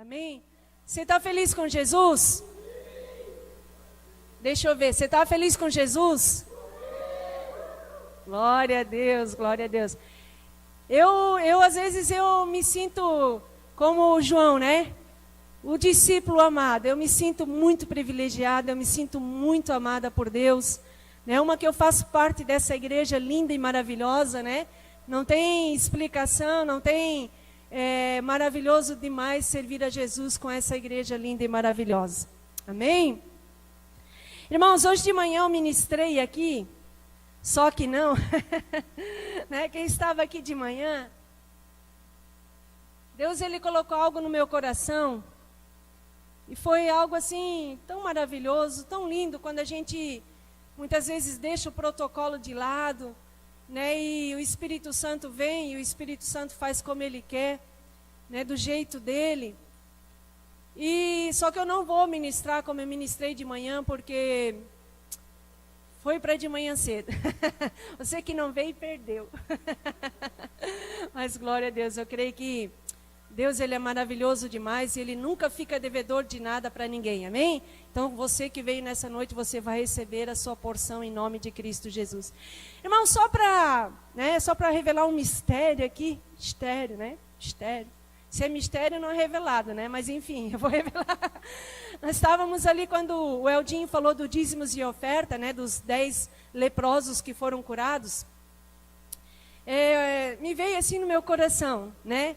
Amém? Você está feliz com Jesus? Deixa eu ver, você está feliz com Jesus? Glória a Deus, glória a Deus. Às vezes eu me sinto como o João, né? O discípulo amado. Eu me sinto muito privilegiada, eu me sinto muito amada por Deus. Né? Uma que eu faço parte dessa igreja linda e maravilhosa, né? Não tem explicação, não tem... É maravilhoso demais servir a Jesus com essa igreja linda e maravilhosa. Amém? Irmãos, hoje de manhã eu ministrei aqui, só que não, né? Quem estava aqui de manhã, Deus ele colocou algo no meu coração, e foi algo assim, tão maravilhoso, tão lindo, quando a gente muitas vezes deixa o protocolo de lado, né, e o Espírito Santo vem, e o Espírito Santo faz como Ele quer, né, do jeito dele. E só que eu não vou ministrar como eu ministrei de manhã, porque foi para de manhã cedo. Você que não veio, perdeu. Mas glória a Deus, eu creio que Deus ele é maravilhoso demais e Ele nunca fica devedor de nada para ninguém, amém? Então você que veio nessa noite, você vai receber a sua porção em nome de Cristo Jesus. Irmão, só para revelar um mistério aqui, mistério, né? Mistério. Se é mistério, não é revelado, né? Mas enfim, eu vou revelar. Nós estávamos ali quando o Eldinho falou do dízimos e oferta, né? Dos 10 leprosos que foram curados. Me veio assim no meu coração, né?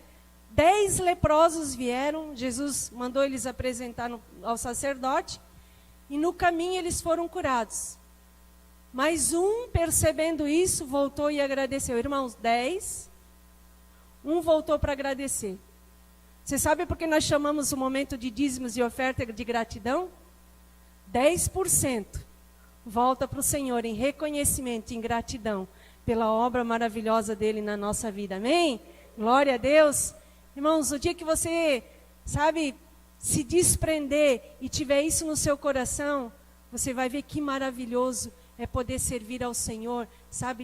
10 leprosos vieram, Jesus mandou eles apresentar ao sacerdote, e no caminho eles foram curados. Mas um, percebendo isso, voltou e agradeceu. Irmãos, 10, um voltou para agradecer. Você sabe por que nós chamamos o momento de dízimos e oferta de gratidão? 10% volta para o Senhor em reconhecimento, em gratidão, pela obra maravilhosa dele na nossa vida. Amém? Glória a Deus. Irmãos, o dia que você, se desprender e tiver isso no seu coração, você vai ver que maravilhoso é poder servir ao Senhor,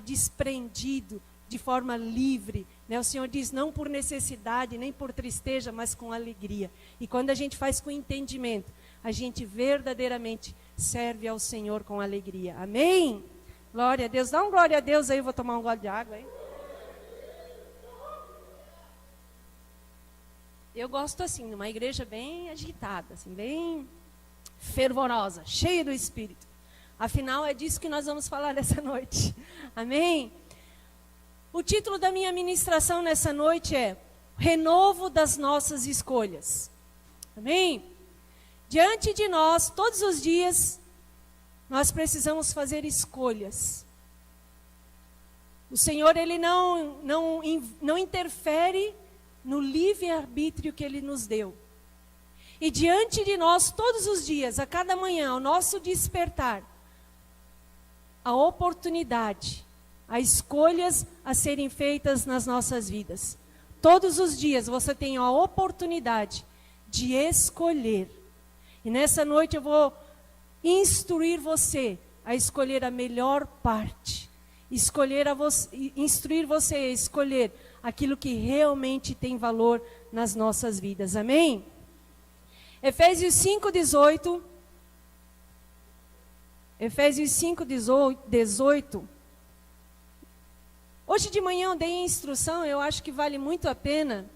desprendido, de forma livre. Né? O Senhor diz, não por necessidade, nem por tristeza, mas com alegria. E quando a gente faz com entendimento, a gente verdadeiramente serve ao Senhor com alegria. Amém? Glória a Deus. Dá um glória a Deus aí, eu vou tomar um gole de água aí. Eu gosto assim, de uma igreja bem agitada, assim, bem fervorosa, cheia do Espírito. Afinal, é disso que nós vamos falar nessa noite. Amém? O título da minha ministração nessa noite é Renovo das Nossas Escolhas. Amém? Diante de nós, todos os dias, nós precisamos fazer escolhas. O Senhor, Ele não interfere no livre-arbítrio que Ele nos deu. E diante de nós, todos os dias, a cada manhã, ao nosso despertar, a oportunidade, há escolhas a serem feitas nas nossas vidas. Todos os dias você tem a oportunidade de escolher. E nessa noite eu vou instruir você a escolher a melhor parte. Instruir você a escolher aquilo que realmente tem valor nas nossas vidas. Amém? Efésios 5:18. Efésios 5:18. Hoje de manhã eu dei a instrução, eu acho que vale muito a pena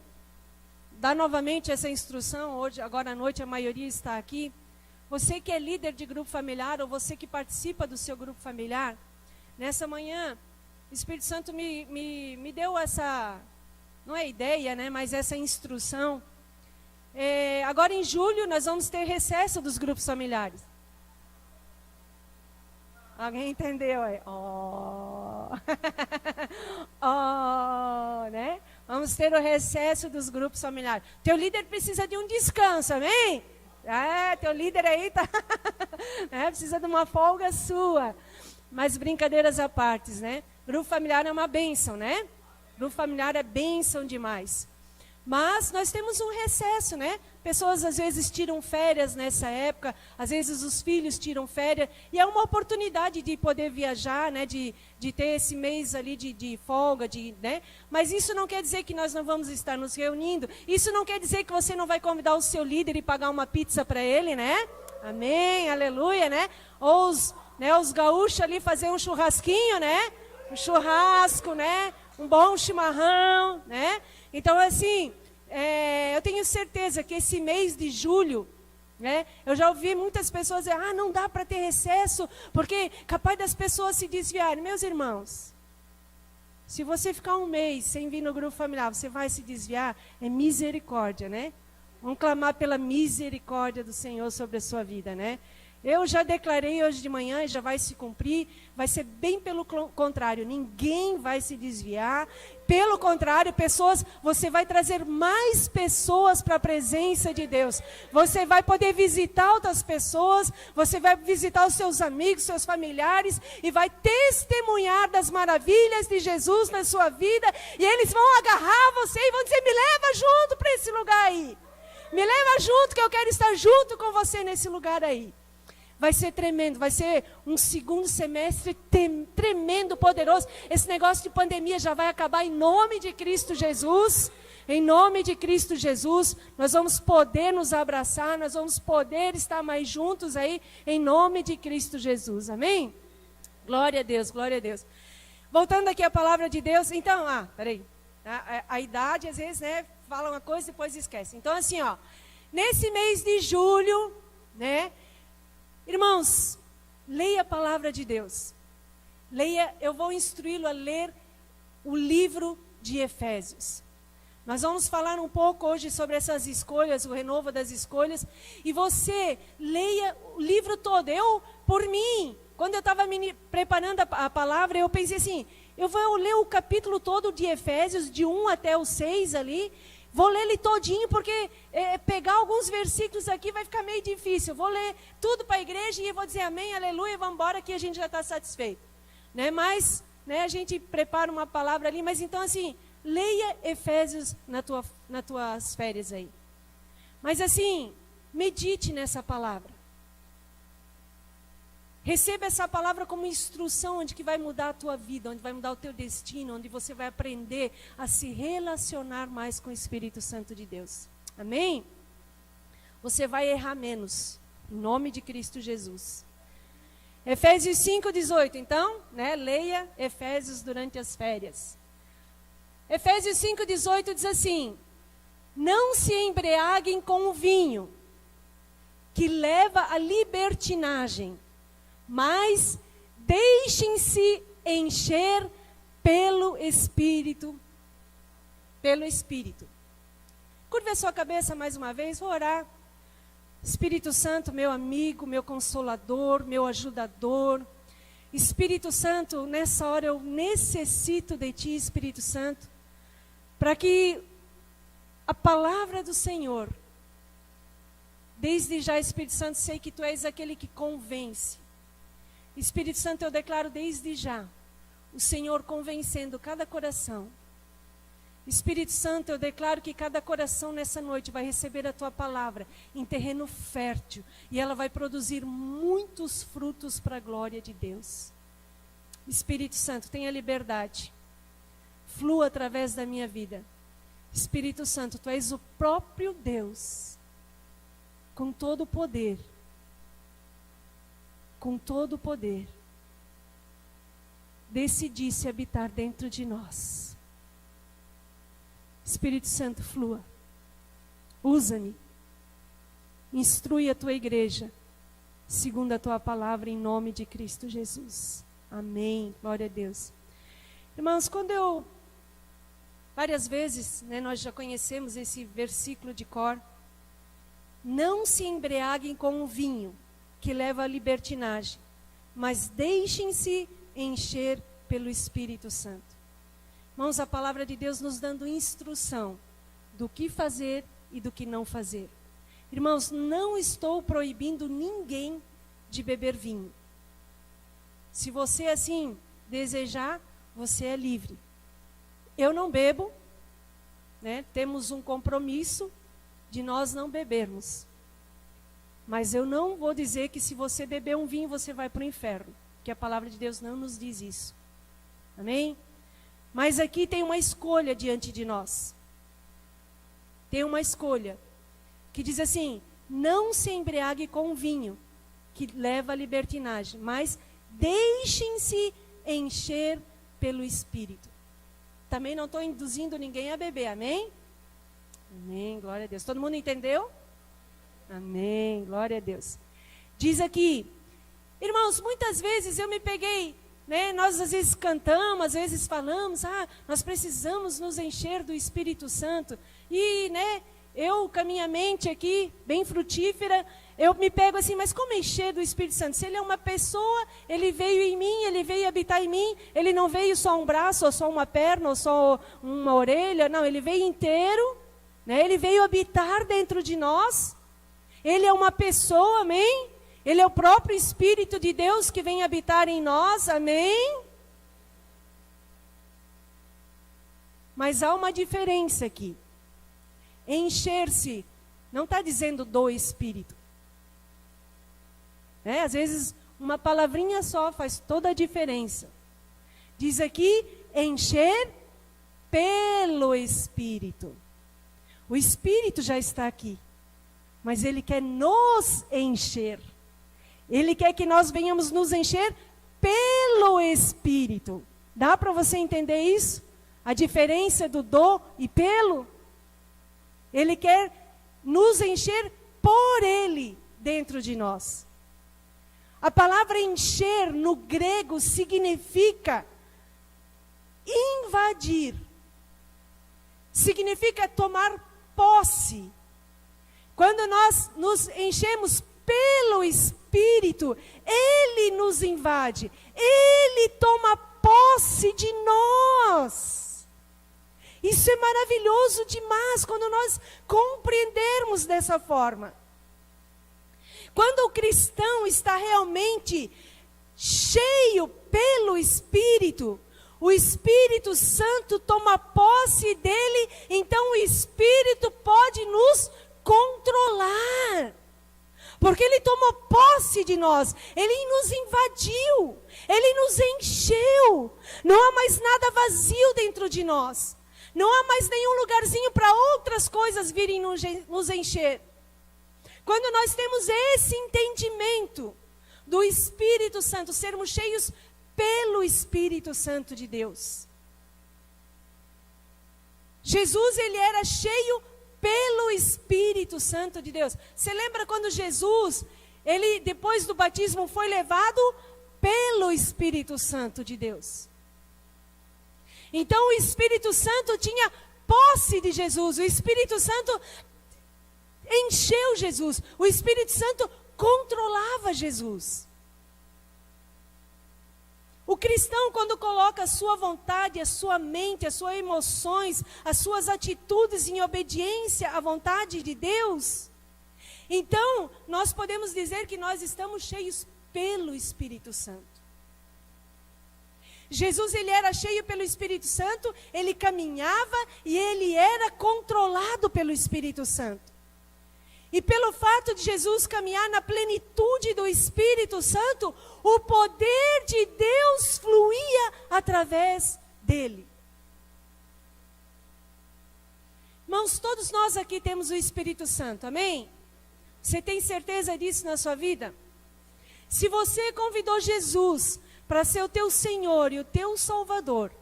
dar novamente essa instrução. Hoje, agora à noite, a maioria está aqui. Você que é líder de grupo familiar, ou você que participa do seu grupo familiar, nessa manhã, o Espírito Santo me deu essa, não é ideia, né, mas essa instrução. Agora em julho nós vamos ter recesso dos grupos familiares. Alguém entendeu? Né? Vamos ter o recesso dos grupos familiares. Teu líder precisa de um descanso, amém? Teu líder aí tá precisa de uma folga sua. Mas brincadeiras à parte, né? Grupo familiar é uma bênção, né? Grupo familiar é bênção demais. Mas nós temos um recesso, né? Pessoas às vezes tiram férias nessa época, às vezes os filhos tiram férias, e é uma oportunidade de poder viajar, né, de ter esse mês ali de folga, né? Mas isso não quer dizer que nós não vamos estar nos reunindo, isso não quer dizer que você não vai convidar o seu líder e pagar uma pizza para ele, né? Amém, aleluia, né? Ou os gaúchos ali fazer um churrasquinho, né? Um churrasco, né? Um bom chimarrão, né? Então, assim, eu tenho certeza que esse mês de julho, né? Eu já ouvi muitas pessoas dizer, não dá para ter recesso, porque capaz das pessoas se desviarem. Meus irmãos, se você ficar um mês sem vir no grupo familiar, você vai se desviar, é misericórdia, né? Vamos clamar pela misericórdia do Senhor sobre a sua vida, né? Eu já declarei hoje de manhã, já vai se cumprir, vai ser bem pelo contrário, ninguém vai se desviar. Pelo contrário, você vai trazer mais pessoas para a presença de Deus. Você vai poder visitar outras pessoas, você vai visitar os seus amigos, seus familiares, e vai testemunhar das maravilhas de Jesus na sua vida, e eles vão agarrar você e vão dizer, me leva junto para esse lugar aí. Me leva junto, que eu quero estar junto com você nesse lugar aí. Vai ser tremendo, vai ser um segundo semestre tremendo, poderoso. Esse negócio de pandemia já vai acabar em nome de Cristo Jesus. Em nome de Cristo Jesus, nós vamos poder nos abraçar, nós vamos poder estar mais juntos aí, em nome de Cristo Jesus. Amém? Glória a Deus, glória a Deus. Voltando aqui à palavra de Deus, então, peraí. A idade, às vezes, né, fala uma coisa e depois esquece. Então, assim, nesse mês de julho, né, irmãos, leia a palavra de Deus. Leia, eu vou instruí-lo a ler o livro de Efésios. Nós vamos falar um pouco hoje sobre essas escolhas, o renovo das escolhas. E você leia o livro todo. Por mim, quando eu estava me preparando a palavra, eu pensei assim, eu vou ler o capítulo todo de Efésios, de 1 até o 6 ali. Vou ler ele todinho, porque pegar alguns versículos aqui vai ficar meio difícil. Vou ler tudo para a igreja e vou dizer amém, aleluia, vamos embora que a gente já está satisfeito. Né? Mas a gente prepara uma palavra ali, mas então assim, leia Efésios nas tuas férias aí. Mas assim, medite nessa palavra. Receba essa palavra como instrução, onde que vai mudar a tua vida, onde vai mudar o teu destino, onde você vai aprender a se relacionar mais com o Espírito Santo de Deus. Amém? Você vai errar menos, em nome de Cristo Jesus. Efésios 5:18, então, leia Efésios durante as férias. Efésios 5:18 diz assim, não se embriaguem com o vinho, que leva à libertinagem, mas deixem-se encher pelo Espírito. Pelo Espírito. Curve a sua cabeça mais uma vez, vou orar. Espírito Santo, meu amigo, meu consolador, meu ajudador. Espírito Santo, nessa hora eu necessito de Ti, Espírito Santo, para que a palavra do Senhor, desde já, Espírito Santo, sei que Tu és aquele que convence. Espírito Santo, eu declaro desde já, o Senhor convencendo cada coração. Espírito Santo, eu declaro que cada coração nessa noite vai receber a Tua palavra em terreno fértil, e ela vai produzir muitos frutos para a glória de Deus. Espírito Santo, tenha liberdade, flua através da minha vida. Espírito Santo, Tu és o próprio Deus, com todo o poder, decidisse habitar dentro de nós. Espírito Santo, flua. Usa-me. Instrui a Tua igreja, segundo a Tua palavra, em nome de Cristo Jesus. Amém. Glória a Deus. Irmãos, várias vezes, nós já conhecemos esse versículo de cor. Não se embriaguem com o vinho, que leva à libertinagem, mas deixem-se encher pelo Espírito Santo. Irmãos, a palavra de Deus nos dando instrução do que fazer e do que não fazer. Irmãos, não estou proibindo ninguém de beber vinho. Se você assim desejar, você é livre. Eu não bebo, temos um compromisso de nós não bebermos. Mas eu não vou dizer que se você beber um vinho você vai para o inferno, porque a palavra de Deus não nos diz isso. Amém? Mas aqui tem uma escolha diante de nós. Tem uma escolha que diz assim: não se embriague com vinho, que leva à libertinagem, mas deixem-se encher pelo Espírito. Também não estou induzindo ninguém a beber, amém? Amém, glória a Deus. Todo mundo entendeu? Amém, glória a Deus. Diz aqui, irmãos, muitas vezes eu me peguei, né, nós às vezes cantamos, às vezes falamos, nós precisamos nos encher do Espírito Santo. E, né, eu com a minha mente aqui, bem frutífera, eu me pego assim, mas como encher do Espírito Santo? Se ele é uma pessoa, ele veio em mim, ele veio habitar em mim, ele não veio só um braço, ou só uma perna, ou só uma orelha, não, ele veio inteiro, né? Ele veio habitar dentro de nós, ele é uma pessoa, amém? Ele é o próprio Espírito de Deus que vem habitar em nós, amém? Mas há uma diferença aqui. Encher-se, não está dizendo do Espírito. Às vezes, uma palavrinha só faz toda a diferença. Diz aqui, encher pelo Espírito. O Espírito já está aqui, mas Ele quer nos encher. Ele quer que nós venhamos nos encher pelo Espírito. Dá para você entender isso? A diferença do e pelo? Ele quer nos encher por Ele dentro de nós. A palavra encher no grego significa invadir. Significa tomar posse. Quando nós nos enchemos pelo Espírito, Ele nos invade. Ele toma posse de nós. Isso é maravilhoso demais quando nós compreendermos dessa forma. Quando o cristão está realmente cheio pelo Espírito, o Espírito Santo toma posse dele, então o Espírito pode nos controlar. Porque ele tomou posse de nós, ele nos invadiu, ele nos encheu. Não há mais nada vazio dentro de nós. Não há mais nenhum lugarzinho para outras coisas virem nos encher. Quando nós temos esse entendimento do Espírito Santo, sermos cheios pelo Espírito Santo de Deus. Jesus, ele era cheio pelo Espírito Santo de Deus. Você lembra quando Jesus, ele depois do batismo foi levado pelo Espírito Santo de Deus? Então o Espírito Santo tinha posse de Jesus, o Espírito Santo encheu Jesus, o Espírito Santo controlava Jesus. O cristão, quando coloca a sua vontade, a sua mente, as suas emoções, as suas atitudes em obediência à vontade de Deus, então nós podemos dizer que nós estamos cheios pelo Espírito Santo. Jesus, ele era cheio pelo Espírito Santo, ele caminhava e ele era controlado pelo Espírito Santo. E pelo fato de Jesus caminhar na plenitude do Espírito Santo, o poder de Deus fluía através dele. Irmãos, todos nós aqui temos o Espírito Santo, amém? Você tem certeza disso na sua vida? Se você convidou Jesus para ser o teu Senhor e o teu Salvador,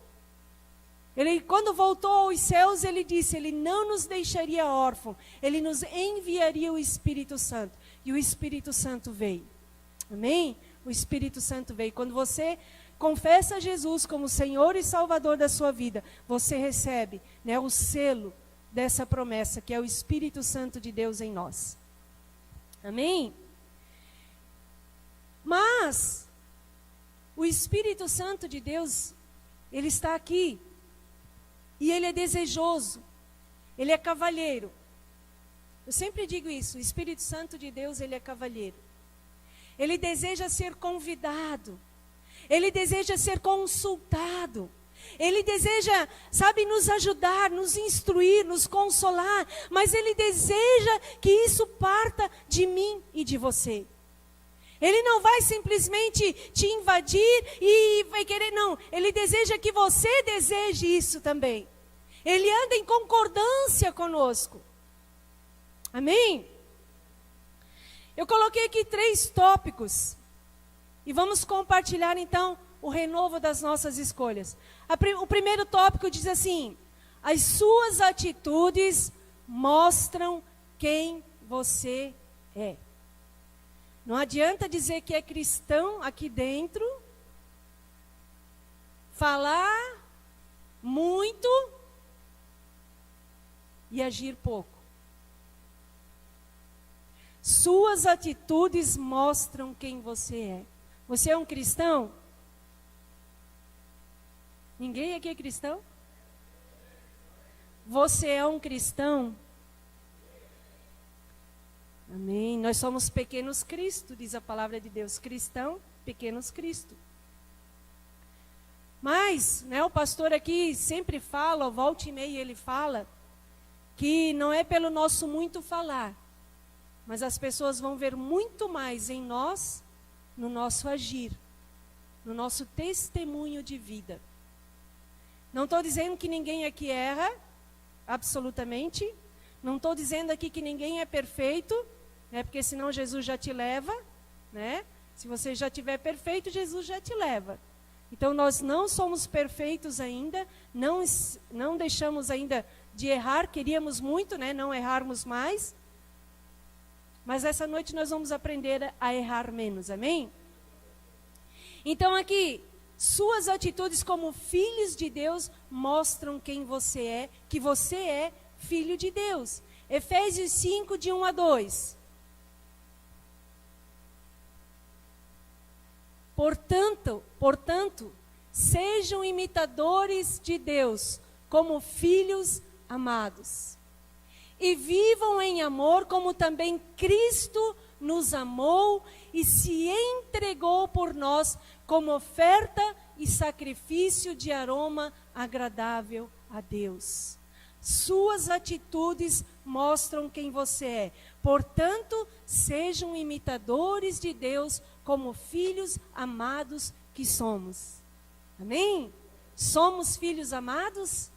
ele, quando voltou aos céus, ele disse, ele não nos deixaria órfãos, ele nos enviaria o Espírito Santo. E o Espírito Santo veio. Amém? O Espírito Santo veio. Quando você confessa Jesus como Senhor e Salvador da sua vida, você recebe, né, o selo dessa promessa, que é o Espírito Santo de Deus em nós. Amém? Mas o Espírito Santo de Deus, ele está aqui. E ele é desejoso, ele é cavalheiro. Eu sempre digo isso, o Espírito Santo de Deus, ele é cavalheiro. Ele deseja ser convidado, ele deseja ser consultado, Ele deseja, sabe, nos ajudar, nos instruir, nos consolar, mas Ele deseja que isso parta de mim e de você. Ele não vai simplesmente te invadir e vai querer, não. Ele deseja que você deseje isso também. Ele anda em concordância conosco. Amém? Eu coloquei aqui 3 tópicos. E vamos compartilhar então o renovo das nossas escolhas. O primeiro tópico diz assim: as suas atitudes mostram quem você é. Não adianta dizer que é cristão aqui dentro, falar muito e agir pouco. Suas atitudes mostram quem você é. Você é um cristão? Ninguém aqui é cristão? Você é um cristão? Amém. Nós somos pequenos Cristo, diz a palavra de Deus. Cristão, pequenos Cristo. Mas, né, o pastor aqui sempre fala, volta e meia ele fala, que não é pelo nosso muito falar, mas as pessoas vão ver muito mais em nós, no nosso agir, no nosso testemunho de vida. Não estou dizendo que ninguém aqui erra, absolutamente. Não estou dizendo aqui que ninguém é perfeito, né, porque senão Jesus já te leva, né? Se você já estiver perfeito, Jesus já te leva. Então nós não somos perfeitos ainda, não deixamos ainda de errar, queríamos muito, né, não errarmos mais. Mas essa noite nós vamos aprender a errar menos, amém? Então aqui, suas atitudes como filhos de Deus mostram quem você é, que você é filho de Deus. Efésios 5, de 1 a 2. Portanto, sejam imitadores de Deus, como filhos amados. E vivam em amor, como também Cristo nos amou e se entregou por nós, como oferta e sacrifício de aroma agradável a Deus. Suas atitudes mostram quem você é. Portanto, sejam imitadores de Deus, como filhos amados que somos. Amém? Somos filhos amados?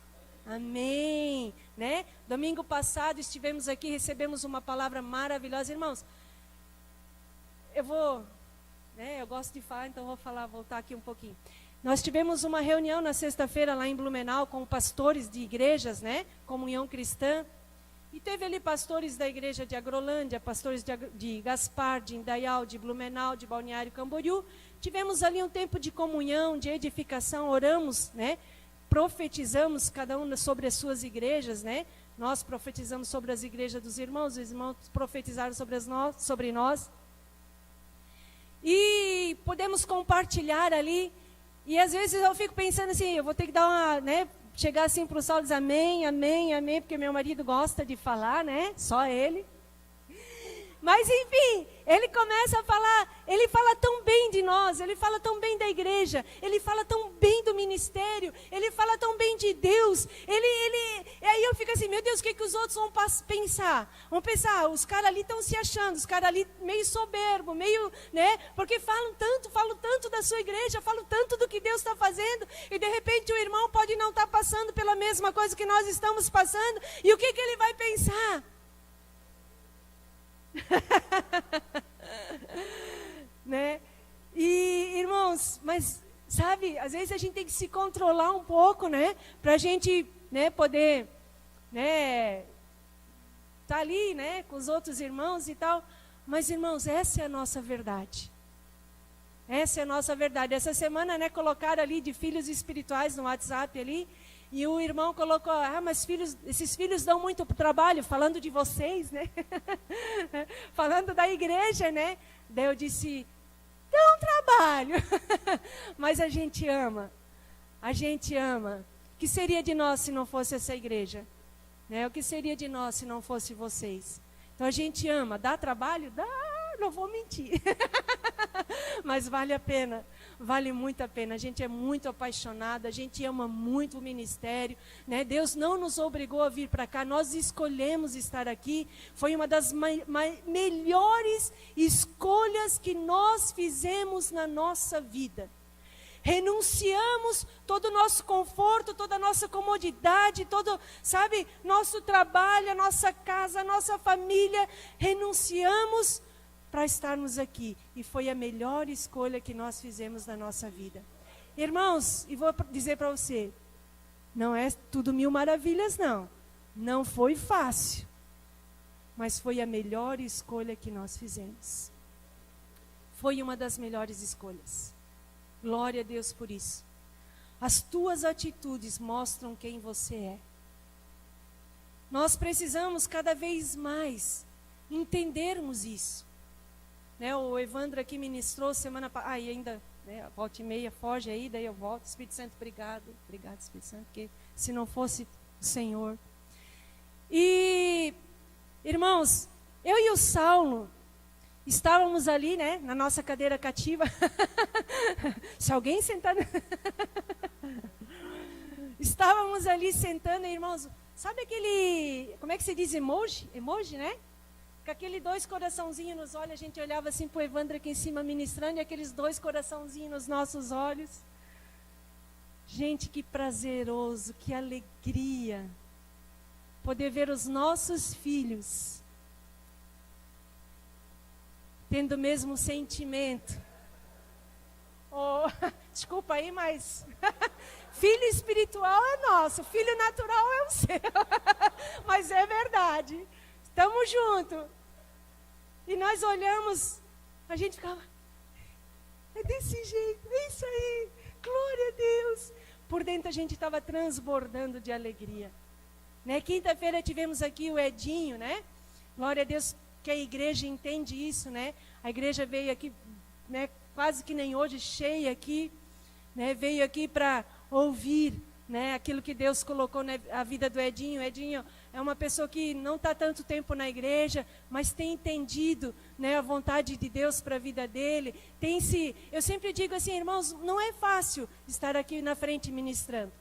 Amém. Né? Domingo passado estivemos aqui, recebemos uma palavra maravilhosa. Irmãos, eu gosto de falar, então vou voltar aqui um pouquinho. Nós tivemos uma reunião na sexta-feira lá em Blumenau com pastores de igrejas, né? Comunhão Cristã. E teve ali pastores da igreja de Agrolândia, pastores de Gaspar, de Indaial, de Blumenau, de Balneário Camboriú. Tivemos ali um tempo de comunhão, de edificação, oramos, né? Profetizamos cada um sobre as suas igrejas, né? Nós profetizamos sobre as igrejas dos irmãos, os irmãos profetizaram sobre nós. E podemos compartilhar ali. E às vezes eu fico pensando assim, eu vou ter que dar uma, né? Chegar assim para o Saulo e dizer amém, amém, amém, porque meu marido gosta de falar, né? Só ele. Mas enfim, ele começa a falar, ele fala tão bem de nós, ele fala tão bem da igreja, ele fala tão bem do ministério, ele fala tão bem de Deus. E aí eu fico assim, meu Deus, o que os outros vão pensar? Vão pensar, os caras ali estão se achando, os caras ali meio soberbo, meio, né? Porque falam tanto da sua igreja, falam tanto do que Deus está fazendo, e de repente o irmão pode não estar passando pela mesma coisa que nós estamos passando, e o que ele vai pensar? Né? E irmãos, mas sabe, às vezes a gente tem que se controlar um pouco, né? Pra gente, né, poder, né, tá ali, né, com os outros irmãos e tal. Mas irmãos, essa é a nossa verdade. Essa é a nossa verdade. Essa semana, né, colocaram ali de filhos espirituais no WhatsApp ali. E o irmão colocou, mas esses filhos dão muito trabalho, falando de vocês, né? Falando da igreja, né? Daí eu disse, dão trabalho, mas a gente ama. A gente ama. O que seria de nós se não fosse essa igreja? Né? O que seria de nós se não fosse vocês? Então a gente ama. Dá trabalho? Dá, não vou mentir. Mas vale a pena. vale muito a pena. A gente é muito apaixonado, a gente ama muito o ministério, né? Deus não nos obrigou a vir para cá, nós escolhemos estar aqui. Foi uma das melhores escolhas que nós fizemos na nossa vida. Renunciamos todo o nosso conforto, toda a nossa comodidade, todo, sabe, nosso trabalho, a nossa casa, a nossa família. Renunciamos para estarmos aqui. E foi a melhor escolha que nós fizemos na nossa vida. Irmãos, e vou dizer para você, não é tudo mil maravilhas, não. Não foi fácil. Mas foi a melhor escolha que nós fizemos. Foi uma das melhores escolhas. Glória a Deus por isso. As tuas atitudes mostram quem você é. Nós precisamos cada vez mais entendermos isso. Né, o Evandro aqui ministrou semana passada, e ainda, né, volta e meia, foge aí, daí eu volto. Espírito Santo, obrigado. Obrigado, Espírito Santo, porque se não fosse o Senhor. E, irmãos, eu e o Saulo estávamos ali, né, na nossa cadeira cativa. Se alguém sentar... Estávamos ali sentando, irmãos. Sabe aquele, como é que se diz emoji? Emoji, né? Com aquele 2 coraçãozinhos nos olhos, a gente olhava assim para o Evandro aqui em cima ministrando, e aqueles 2 coraçãozinhos nos nossos olhos. Gente, que prazeroso, que alegria poder ver os nossos filhos tendo o mesmo sentimento. Oh, desculpa aí, mas filho espiritual é nosso, filho natural é o seu. Mas é verdade. Estamos juntos. E nós olhamos, a gente ficava, é desse jeito, é isso aí, glória a Deus. Por dentro a gente estava transbordando de alegria. Né? Quinta-feira tivemos aqui o Edinho, né? Glória a Deus que a igreja entende isso, né? A igreja veio aqui, né, quase que nem hoje, cheia aqui, né? Veio aqui para ouvir, né, aquilo que Deus colocou na vida do Edinho. O Edinho é uma pessoa que não está tanto tempo na igreja, mas tem entendido, né, a vontade de Deus para a vida dele. Eu sempre digo assim, irmãos, não é fácil estar aqui na frente ministrando.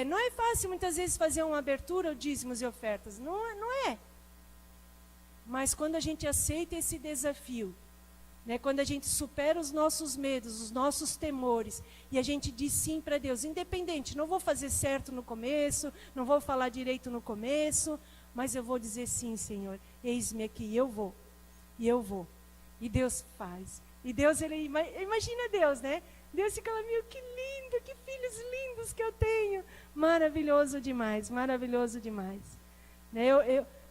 Não é fácil muitas vezes fazer uma abertura, dízimos e ofertas. Não é. Mas quando a gente aceita esse desafio, né, quando a gente supera os nossos medos, os nossos temores, e a gente diz sim para Deus, independente, não vou fazer certo no começo, não vou falar direito no começo, mas eu vou dizer sim, Senhor, eis-me aqui, eu vou. E eu vou. E Deus faz. E Deus, imagina Deus, né? Deus fica lá, meu, que lindo, que filhos lindos que eu tenho. Maravilhoso demais, maravilhoso demais. Né,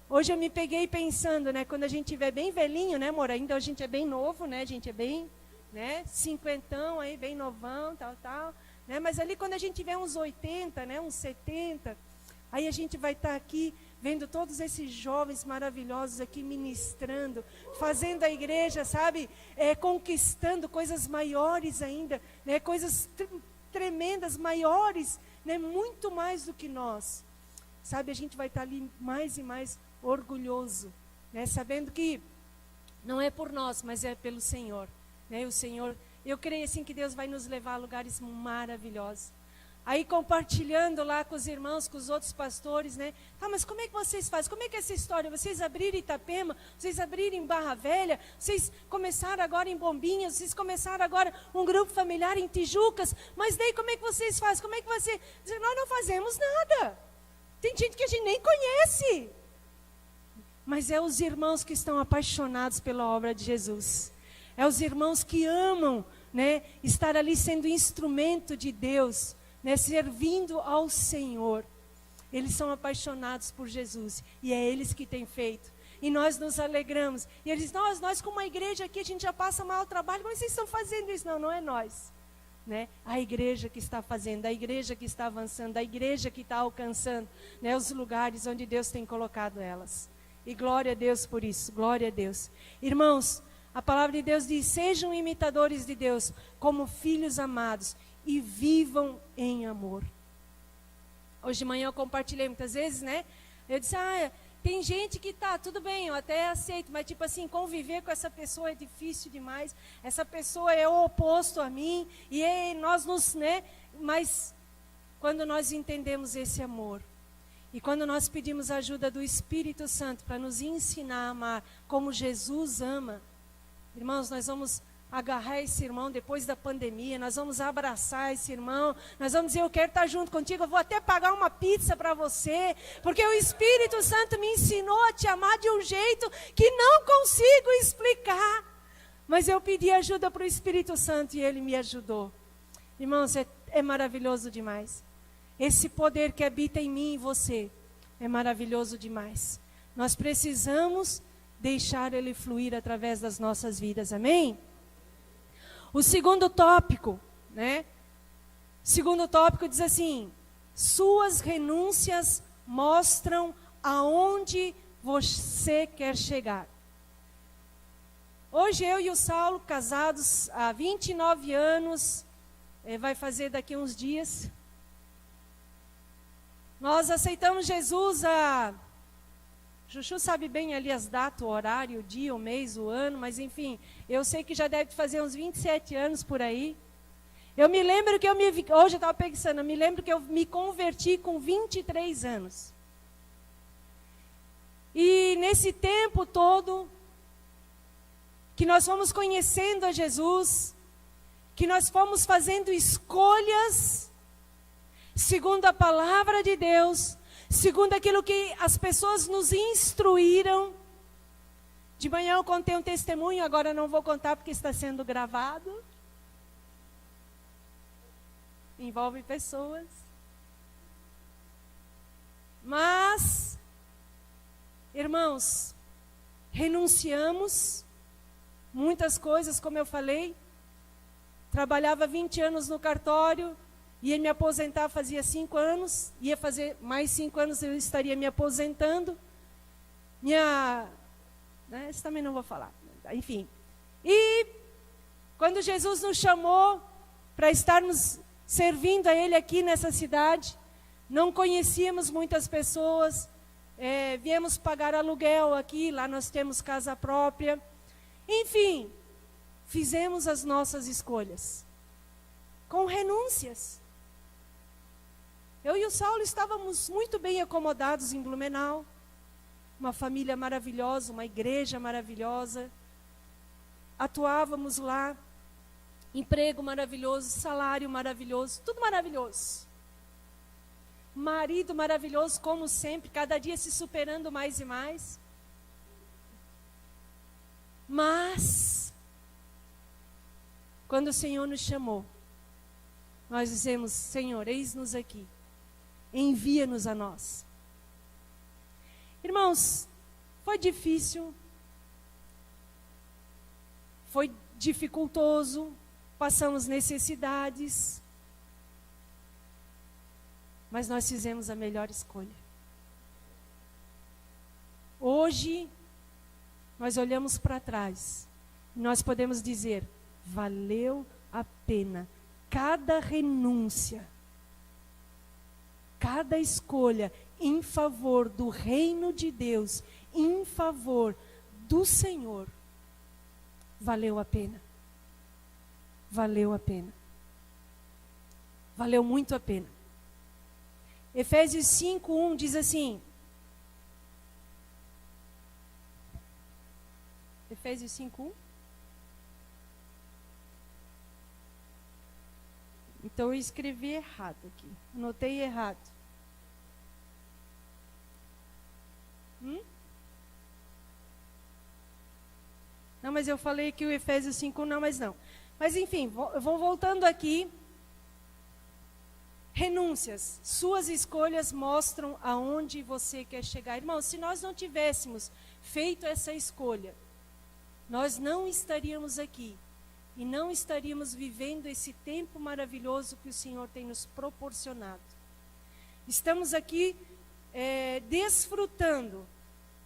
hoje eu me peguei pensando, né, quando a gente estiver bem velhinho, né, amor, ainda a gente é bem novo, né, a gente é bem, né, 50 aí, bem novão, tal, né, mas ali quando a gente tiver uns 80, né, uns 70, aí a gente vai estar aqui, vendo todos esses jovens maravilhosos aqui ministrando, fazendo a igreja, sabe, conquistando coisas maiores ainda, né, coisas tremendas, maiores, né, muito mais do que nós, sabe, a gente vai estar ali mais e mais orgulhoso, né, sabendo que não é por nós, mas é pelo Senhor, né, o Senhor, eu creio assim que Deus vai nos levar a lugares maravilhosos. Aí compartilhando lá com os irmãos, com os outros pastores, né? Tá, mas como é que vocês fazem? Como é que é essa história? Vocês abriram Itapema, vocês abriram em Barra Velha, vocês começaram agora em Bombinhas, vocês começaram agora um grupo familiar em Tijucas, mas daí como é que vocês fazem? Como é que você... Nós não fazemos nada. Tem gente que a gente nem conhece. Mas é os irmãos que estão apaixonados pela obra de Jesus. É os irmãos que amam, né, estar ali sendo instrumento de Deus, né, servindo ao Senhor. Eles são apaixonados por Jesus. E é eles que têm feito. E nós nos alegramos. E eles, nós como uma igreja aqui, a gente já passa mal trabalho. Mas vocês estão fazendo isso? Não é nós. Né? A igreja que está fazendo, a igreja que está avançando, a igreja que está alcançando, né, os lugares onde Deus tem colocado elas. E glória a Deus por isso, glória a Deus. Irmãos, a palavra de Deus diz, sejam imitadores de Deus, como filhos amados, e vivam em amor. Hoje de manhã eu compartilhei muitas vezes, né? Eu disse, Tem gente que tá, tudo bem, eu até aceito, mas tipo assim, conviver com essa pessoa é difícil demais. Essa pessoa é o oposto a mim, nós nos, né? Mas quando nós entendemos esse amor, e quando nós pedimos a ajuda do Espírito Santo para nos ensinar a amar como Jesus ama, irmãos, nós vamos agarrar esse irmão depois da pandemia, nós vamos abraçar esse irmão, nós vamos dizer, eu quero estar junto contigo, eu vou até pagar uma pizza para você, porque o Espírito Santo me ensinou a te amar de um jeito que não consigo explicar. Mas eu pedi ajuda para o Espírito Santo e ele me ajudou. Irmãos, é maravilhoso demais. Esse poder que habita em mim e você é maravilhoso demais. Nós precisamos deixar ele fluir através das nossas vidas, amém? O segundo tópico, né? Segundo tópico diz assim: suas renúncias mostram aonde você quer chegar. Hoje eu e o Saulo, casados há 29 anos, vai fazer daqui uns dias. Nós aceitamos Jesus Chuchu sabe bem ali as datas, o horário, o dia, o mês, o ano, mas enfim, eu sei que já deve fazer uns 27 anos por aí. Eu me lembro que hoje eu estava pensando, eu me lembro que eu me converti com 23 anos. E nesse tempo todo, que nós fomos conhecendo a Jesus, que nós fomos fazendo escolhas, segundo a palavra de Deus, segundo aquilo que as pessoas nos instruíram. De manhã eu contei um testemunho, agora não vou contar porque está sendo gravado. Envolve pessoas. Mas, irmãos, renunciamos muitas coisas, como eu falei. Trabalhava 20 anos no cartório, ia me aposentar fazia 5 anos, ia fazer mais 5 anos eu estaria me aposentando. Isso também não vou falar, enfim. E quando Jesus nos chamou para estarmos servindo a Ele aqui nessa cidade, não conhecíamos muitas pessoas, viemos pagar aluguel aqui, lá nós temos casa própria. Enfim, fizemos as nossas escolhas, com renúncias. Eu e o Saulo estávamos muito bem acomodados em Blumenau, uma família maravilhosa, uma igreja maravilhosa, atuávamos lá, emprego maravilhoso, salário maravilhoso, tudo maravilhoso. Marido maravilhoso, como sempre, cada dia se superando mais e mais. Mas, quando o Senhor nos chamou, nós dizemos: Senhor, eis-nos aqui, envia-nos a nós. Irmãos, foi difícil, foi dificultoso, passamos necessidades, mas nós fizemos a melhor escolha. Hoje, nós olhamos para trás, e nós podemos dizer: valeu a pena cada renúncia, cada escolha em favor do reino de Deus, em favor do Senhor, valeu a pena. Valeu a pena. Valeu muito a pena. Efésios 5:1 diz assim. Efésios 5:1. Então eu escrevi errado aqui. Anotei errado. Não, mas eu falei que o Efésios 5:1 não, mas não. Mas enfim, vou voltando aqui. Renúncias. Suas escolhas mostram aonde você quer chegar. Irmão, se nós não tivéssemos feito essa escolha, nós não estaríamos aqui. E não estaríamos vivendo esse tempo maravilhoso que o Senhor tem nos proporcionado. Estamos aqui desfrutando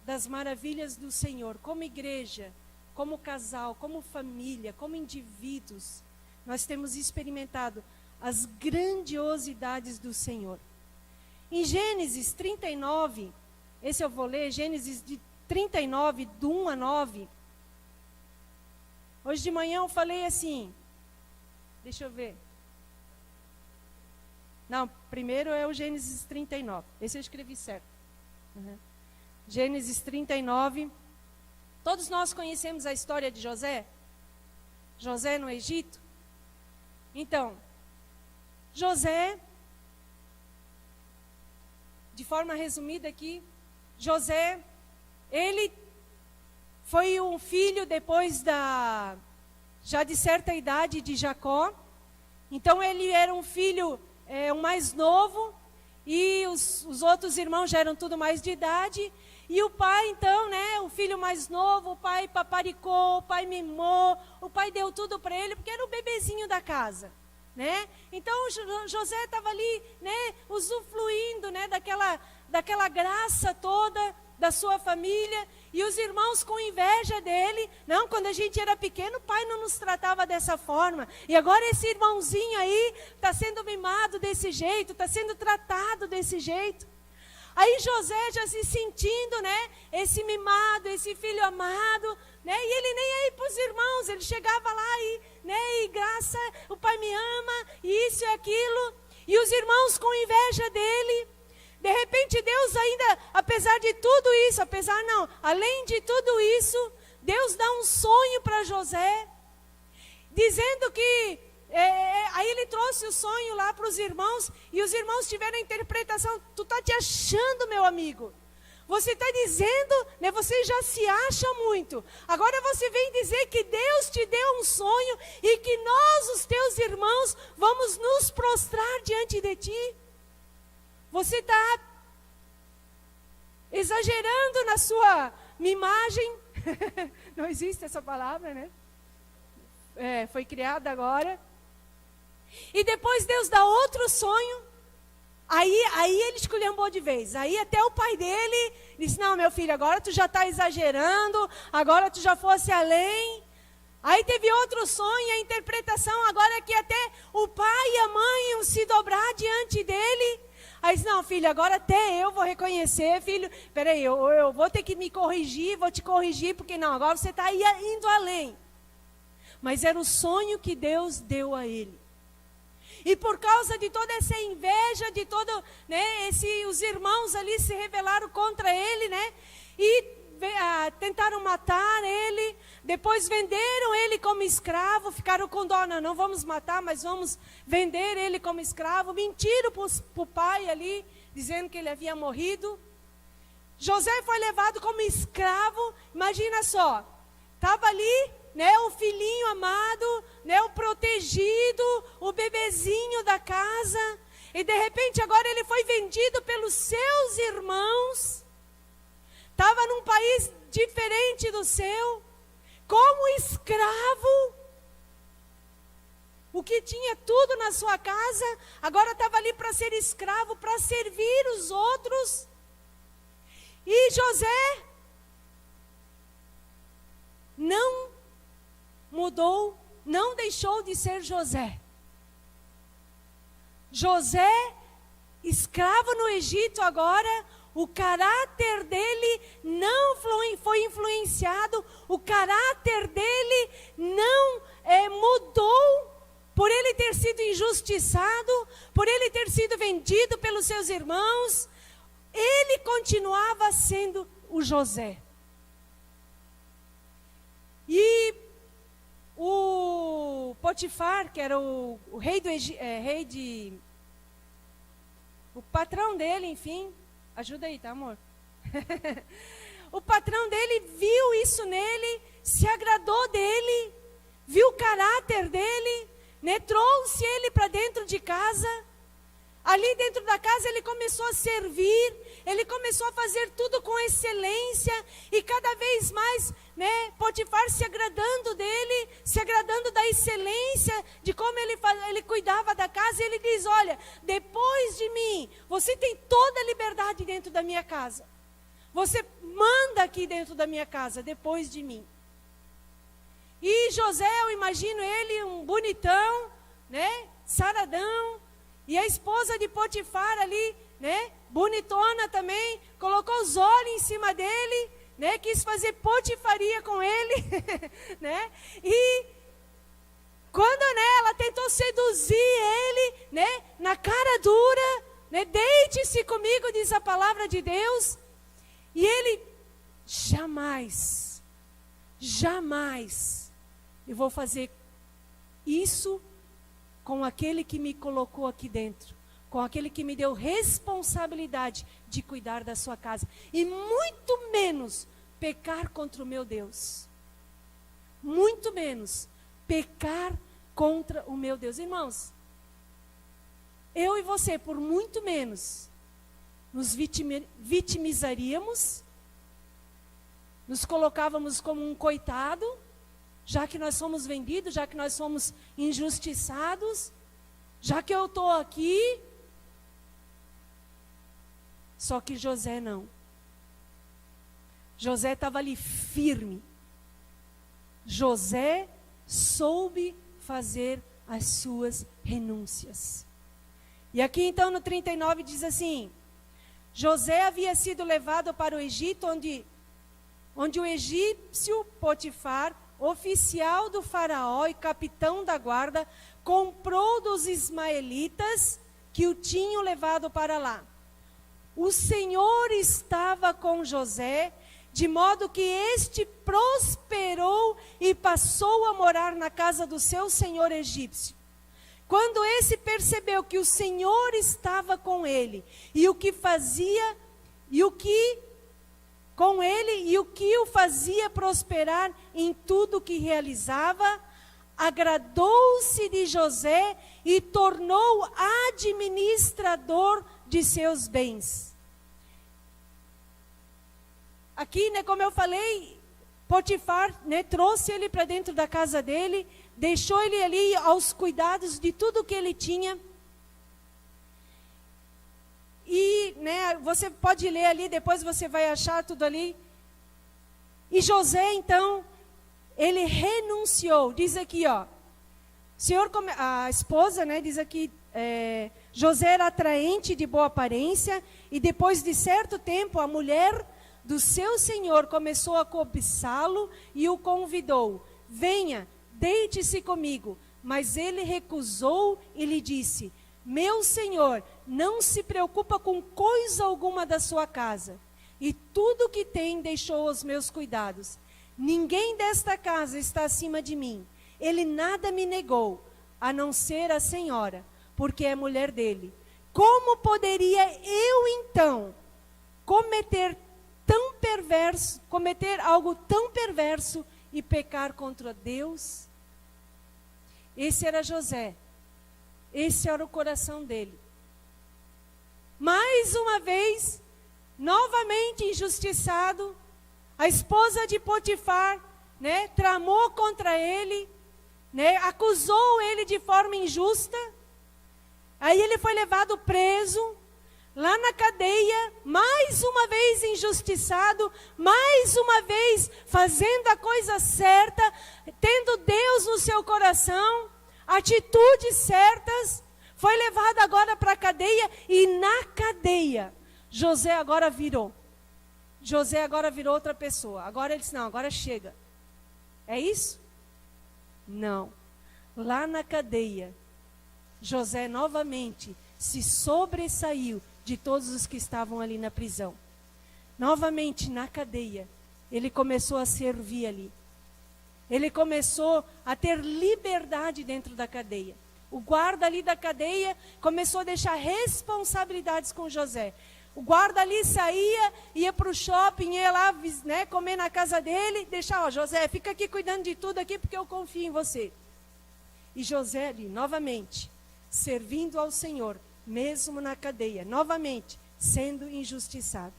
das maravilhas do Senhor, como igreja, como casal, como família, como indivíduos. Nós temos experimentado as grandiosidades do Senhor. Em Gênesis 39, esse eu vou ler, Gênesis 39, do 1 a 9. Hoje de manhã eu falei assim, deixa eu ver. Não, primeiro é o Gênesis 39, esse eu escrevi certo. Gênesis 39, todos nós conhecemos a história de José? José no Egito? Então, José, de forma resumida aqui, José, ele foi um filho depois já de certa idade de Jacó. Então ele era um filho, o mais novo, e os outros irmãos já eram tudo mais de idade. E o pai, então, né, o filho mais novo, o pai paparicou, o pai mimou, o pai deu tudo para ele, porque era o bebezinho da casa, né? Então José estava ali, né, usufruindo, né, daquela graça toda da sua família, e os irmãos com inveja dele. Não, quando a gente era pequeno, o pai não nos tratava dessa forma, e agora esse irmãozinho aí está sendo mimado desse jeito, está sendo tratado desse jeito. Aí José já se sentindo, né, esse mimado, esse filho amado, né, e ele nem aí para os irmãos, ele chegava lá e, né, e graça, o pai me ama, e isso e aquilo, e os irmãos com inveja dele. De repente Deus ainda, apesar de tudo isso, além de tudo isso, Deus dá um sonho para José, dizendo que, aí ele trouxe o sonho lá para os irmãos, e os irmãos tiveram a interpretação: tu está te achando, meu amigo, você está dizendo, né, você já se acha muito, agora você vem dizer que Deus te deu um sonho, e que nós, os teus irmãos, vamos nos prostrar diante de ti. Você está exagerando na sua mimagem. Não existe essa palavra, né? Foi criada agora. E depois Deus dá outro sonho. Aí ele esculhambou de vez. Aí até o pai dele disse: não, meu filho, agora tu já está exagerando, agora tu já fosse além. Aí teve outro sonho, a interpretação agora é que até o pai e a mãe iam se dobrar diante dele. Aí disse: não, filho, agora até eu vou reconhecer, filho, peraí, eu vou ter que me corrigir, vou te corrigir, porque não, agora você está indo além. Mas era o sonho que Deus deu a ele. E por causa de toda essa inveja, de todo, né, os irmãos ali se rebelaram contra ele, né, e tentaram matar ele, depois venderam ele como escravo, ficaram com dó: não vamos matar, mas vamos vender ele como escravo, mentiram para o pai ali, dizendo que ele havia morrido. José foi levado como escravo, imagina só, estava ali, né, o filhinho amado, né, o protegido, o bebezinho da casa, e de repente agora ele foi vendido pelos seus irmãos. Estava num país diferente do seu, como escravo, o que tinha tudo na sua casa, agora estava ali para ser escravo, para servir os outros. E José não mudou, não deixou de ser José. José, escravo no Egito agora, o caráter dele não foi influenciado, o caráter dele não mudou, por ele ter sido injustiçado, por ele ter sido vendido pelos seus irmãos, ele continuava sendo o José. E o Potifar, que era o rei o patrão dele, enfim, ajuda aí, tá, amor? O patrão dele viu isso nele, se agradou dele, viu o caráter dele, né? Trouxe ele para dentro de casa. Ali dentro da casa ele começou a servir, ele começou a fazer tudo com excelência, e cada vez mais, né, Potifar se agradando dele, se agradando da excelência, de como ele cuidava da casa. E ele diz: olha, depois de mim, você tem toda a liberdade dentro da minha casa, você manda aqui dentro da minha casa, depois de mim. E José, eu imagino ele um bonitão, né, saradão, e a esposa de Potifar ali, né? Bonitona também, colocou os olhos em cima dele, né? Quis fazer potifaria com ele, né? E quando, né, ela tentou seduzir ele, né, na cara dura, né? Deite-se comigo, diz a palavra de Deus. E ele, jamais eu vou fazer isso com aquele que me colocou aqui dentro, com aquele que me deu responsabilidade de cuidar da sua casa, e muito menos pecar contra o meu Deus, muito menos pecar contra o meu Deus. Irmãos, eu e você, por muito menos, nos vitimizaríamos, nos colocávamos como um coitado, já que nós somos vendidos, já que nós somos injustiçados, já que eu estou aqui. Só que José não. José estava ali firme. José soube fazer as suas renúncias. E aqui então no 39 diz assim: José havia sido levado para o Egito, onde o egípcio Potifar, oficial do faraó e capitão da guarda, comprou dos ismaelitas que o tinham levado para lá. O Senhor estava com José, de modo que este prosperou e passou a morar na casa do seu senhor egípcio. Quando esse percebeu que o Senhor estava com ele, e o que o fazia prosperar em tudo que realizava, agradou-se de José e tornou administrador de seus bens. Aqui, né, como eu falei, Potifar, né, trouxe ele para dentro da casa dele, deixou ele ali aos cuidados de tudo que ele tinha. E, né, você pode ler ali, depois você vai achar tudo ali. E José, então, ele renunciou. Diz aqui, ó, a esposa, né, diz aqui, José era atraente, de boa aparência, e depois de certo tempo, a mulher do seu senhor começou a cobiçá-lo e o convidou: venha, deite-se comigo. Mas ele recusou e lhe disse: meu senhor não se preocupa com coisa alguma da sua casa, e tudo que tem deixou aos meus cuidados. Ninguém desta casa está acima de mim. Ele nada me negou, a não ser a senhora, porque é mulher dele. Como poderia eu então cometer algo tão perverso e pecar contra Deus? Esse era José. Esse era o coração dele. Mais uma vez, novamente injustiçado, a esposa de Potifar, né, tramou contra ele, né, acusou ele de forma injusta. Aí ele foi levado preso, lá na cadeia, mais uma vez injustiçado, mais uma vez fazendo a coisa certa, tendo Deus no seu coração, atitudes certas. Foi levado agora para a cadeia, e na cadeia, José agora virou outra pessoa. Agora ele disse: não, agora chega. É isso? Não. Lá na cadeia, José novamente se sobressaiu de todos os que estavam ali na prisão. Novamente na cadeia, ele começou a servir ali. Ele começou a ter liberdade dentro da cadeia. O guarda ali da cadeia começou a deixar responsabilidades com José. O guarda ali saía, ia para o shopping, ia lá, né, comer na casa dele, deixar: ó, José, fica aqui cuidando de tudo aqui, porque eu confio em você. E José ali, novamente, servindo ao Senhor, mesmo na cadeia, novamente, sendo injustiçado.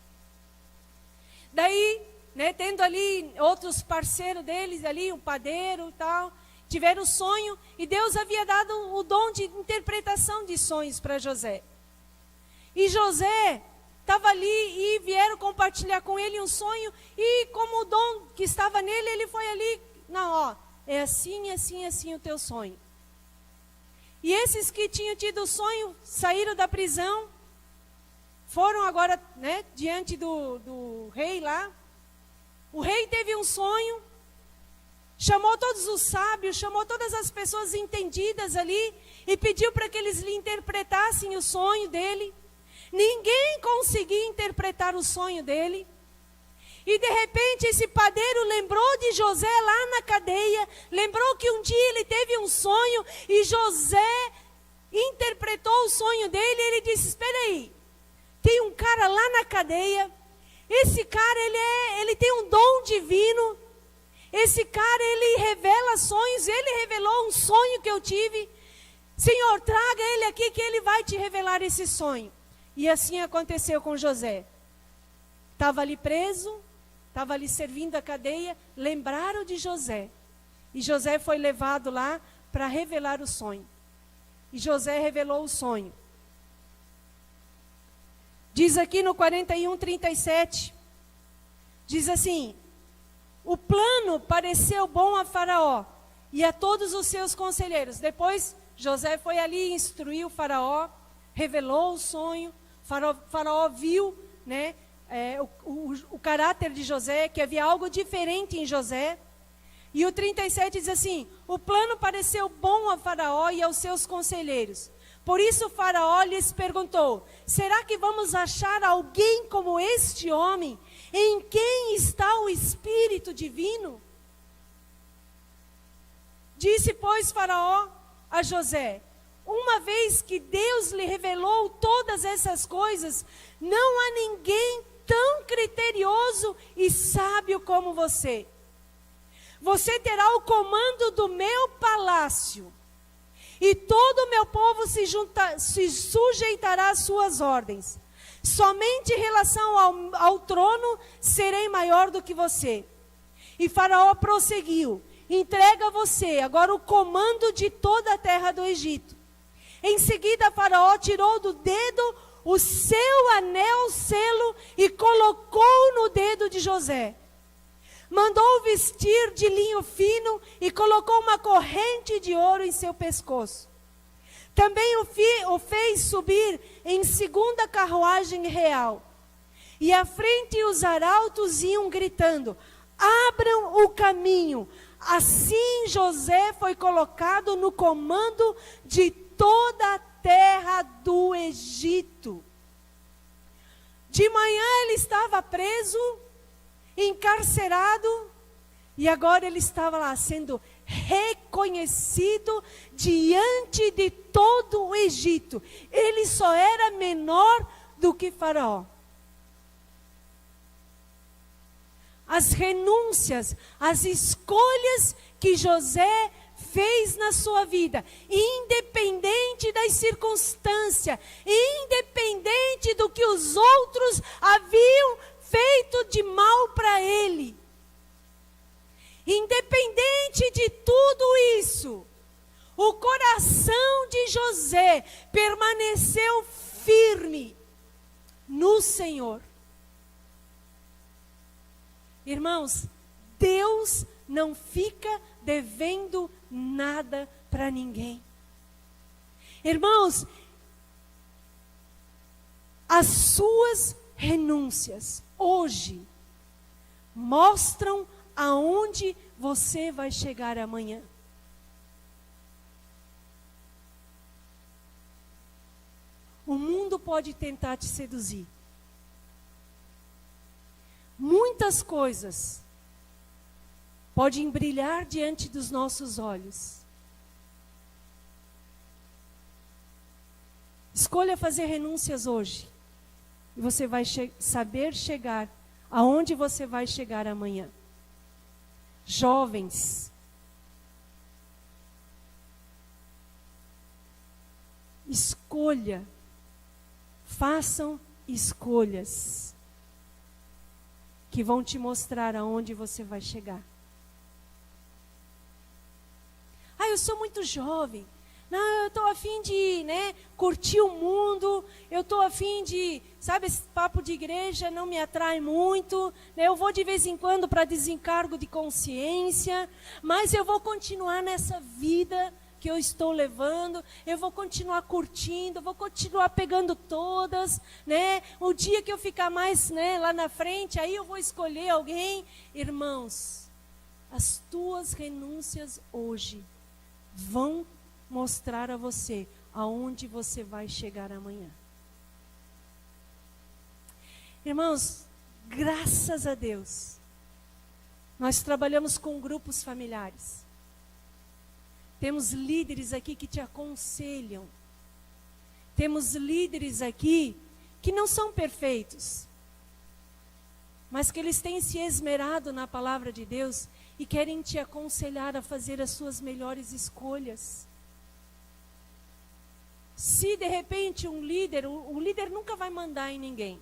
Daí, né, tendo ali outros parceiros deles ali, um padeiro e tal, tiveram sonho, e Deus havia dado o dom de interpretação de sonhos para José. E José estava ali, e vieram compartilhar com ele um sonho, e como o dom que estava nele, ele foi ali: não, ó, é assim, assim, assim o teu sonho. E esses que tinham tido o sonho saíram da prisão, foram agora, né, diante do rei lá. O rei teve um sonho, chamou todos os sábios, chamou todas as pessoas entendidas ali e pediu para que eles lhe interpretassem o sonho dele. Ninguém conseguia interpretar o sonho dele. E de repente esse padeiro lembrou de José lá na cadeia, lembrou que um dia ele teve um sonho e José interpretou o sonho dele e ele disse: espera aí, tem um cara lá na cadeia, esse cara ele tem um dom divino, esse cara ele revela sonhos, ele revelou um sonho que eu tive, Senhor, traga ele aqui que ele vai te revelar esse sonho. E assim aconteceu com José. Estava ali preso, estava ali servindo a cadeia, lembraram de José. E José foi levado lá para revelar o sonho. E José revelou o sonho. Diz aqui no 41:37, diz assim: o plano pareceu bom a Faraó e a todos os seus conselheiros. Depois José foi ali, instruiu o Faraó, revelou o sonho. Faraó viu, né, o caráter de José, que havia algo diferente em José. E o 37 diz assim: o plano pareceu bom a Faraó e aos seus conselheiros. Por isso Faraó lhes perguntou: será que vamos achar alguém como este homem, em quem está o Espírito Divino? Disse, pois, Faraó a José: uma vez que Deus lhe revelou todas essas coisas, não há ninguém tão criterioso e sábio como você. Você terá o comando do meu palácio, e todo o meu povo se sujeitará às suas ordens. Somente em relação ao trono serei maior do que você. E Faraó prosseguiu: entrega a você agora o comando de toda a terra do Egito. Em seguida Faraó tirou do dedo o seu anel selo e colocou no dedo de José. Mandou vestir de linho fino e colocou uma corrente de ouro em seu pescoço. Também o fez subir em segunda carruagem real. E à frente os arautos iam gritando: abram o caminho. Assim José foi colocado no comando de toda a terra do Egito. De manhã ele estava preso, encarcerado, e agora ele estava lá sendo reconhecido diante de todo o Egito. Ele só era menor do que Faraó. As renúncias, as escolhas que José fez na sua vida, independente das circunstâncias, independente do que os outros haviam feito de mal para ele, independente de tudo isso, o coração de José permaneceu firme no Senhor. Irmãos, Deus não fica devendo nada para ninguém. Irmãos, as suas renúncias hoje mostram aonde você vai chegar amanhã. O mundo pode tentar te seduzir. Muitas coisas podem brilhar diante dos nossos olhos. Escolha fazer renúncias hoje. E você vai saber chegar aonde você vai chegar amanhã. Jovens, escolha, façam escolhas que vão te mostrar aonde você vai chegar. Ah, eu sou muito jovem. Não, eu estou a fim de, curtir o mundo. Eu estou a fim de, sabe, esse papo de igreja não me atrai muito. Eu vou de vez em quando para desencargo de consciência. Mas eu vou continuar nessa vida que eu estou levando, eu vou continuar curtindo, vou continuar pegando todas, né? O dia que eu ficar mais, né, lá na frente, aí eu vou escolher alguém. Irmãos, as tuas renúncias hoje vão mostrar a você aonde você vai chegar amanhã. Irmãos, graças a Deus, nós trabalhamos com grupos familiares. Temos líderes aqui que te aconselham. Temos líderes aqui que não são perfeitos, mas que eles têm se esmerado na palavra de Deus e querem te aconselhar a fazer as suas melhores escolhas. Se de repente o líder nunca vai mandar em ninguém.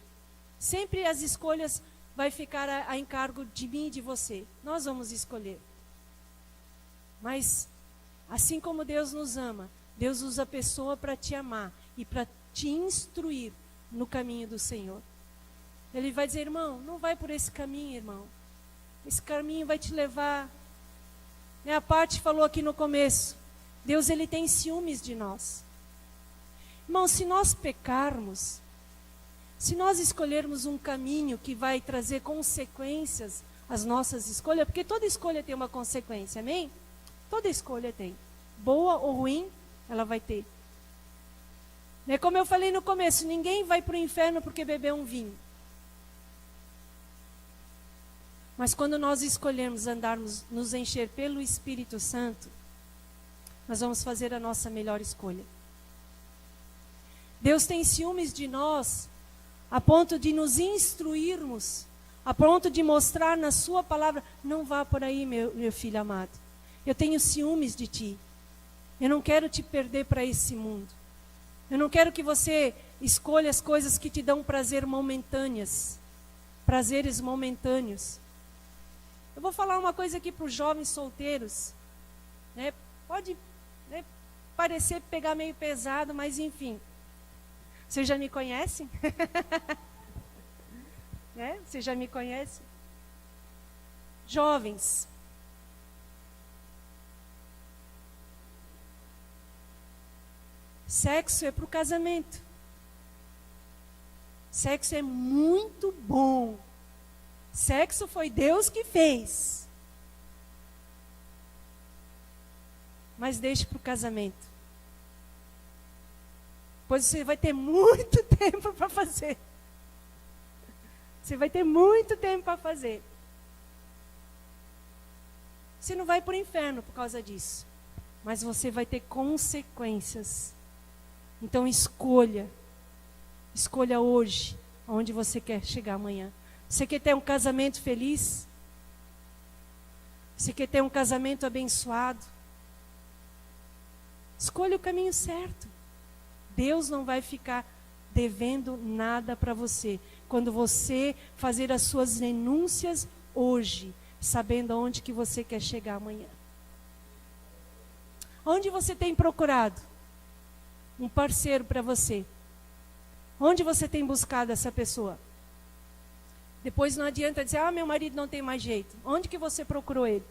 Sempre as escolhas vai ficar a encargo de mim e de você. Nós vamos escolher. Mas, assim como Deus nos ama, Deus usa a pessoa para te amar e para te instruir no caminho do Senhor. Ele vai dizer, irmão, não vai por esse caminho, irmão. Esse caminho vai te levar. A parte falou aqui no começo. Deus, ele tem ciúmes de nós. Irmão, se nós pecarmos, se nós escolhermos um caminho que vai trazer consequências às nossas escolhas, porque toda escolha tem uma consequência, amém? Toda escolha tem. Boa ou ruim, ela vai ter. Como eu falei no começo, ninguém vai para o inferno porque bebeu um vinho. Mas quando nós escolhermos andarmos, nos encher pelo Espírito Santo, nós vamos fazer a nossa melhor escolha. Deus tem ciúmes de nós, a ponto de nos instruirmos, a ponto de mostrar na sua palavra, não vá por aí, meu filho amado. Eu tenho ciúmes de ti. Eu não quero te perder para esse mundo. Eu não quero que você escolha as coisas que te dão prazeres momentâneos. Eu vou falar uma coisa aqui para os jovens solteiros. Pode parecer pegar meio pesado, mas enfim. Vocês já me conhecem? Vocês já me conhecem? Jovens. Sexo é para o casamento. Sexo é muito bom. Sexo foi Deus que fez. Mas deixe para o casamento. Pois você vai ter muito tempo para fazer. Você vai ter muito tempo para fazer. Você não vai para o inferno por causa disso. Mas você vai ter consequências. Então escolha. Escolha hoje aonde você quer chegar amanhã. Você quer ter um casamento feliz? Você quer ter um casamento abençoado? Escolha o caminho certo. Deus não vai ficar devendo nada para você. Quando você fazer as suas renúncias hoje, sabendo aonde que você quer chegar amanhã. Onde você tem procurado um parceiro para você? Onde você tem buscado essa pessoa? Depois não adianta dizer, meu marido não tem mais jeito. Onde que você procurou ele?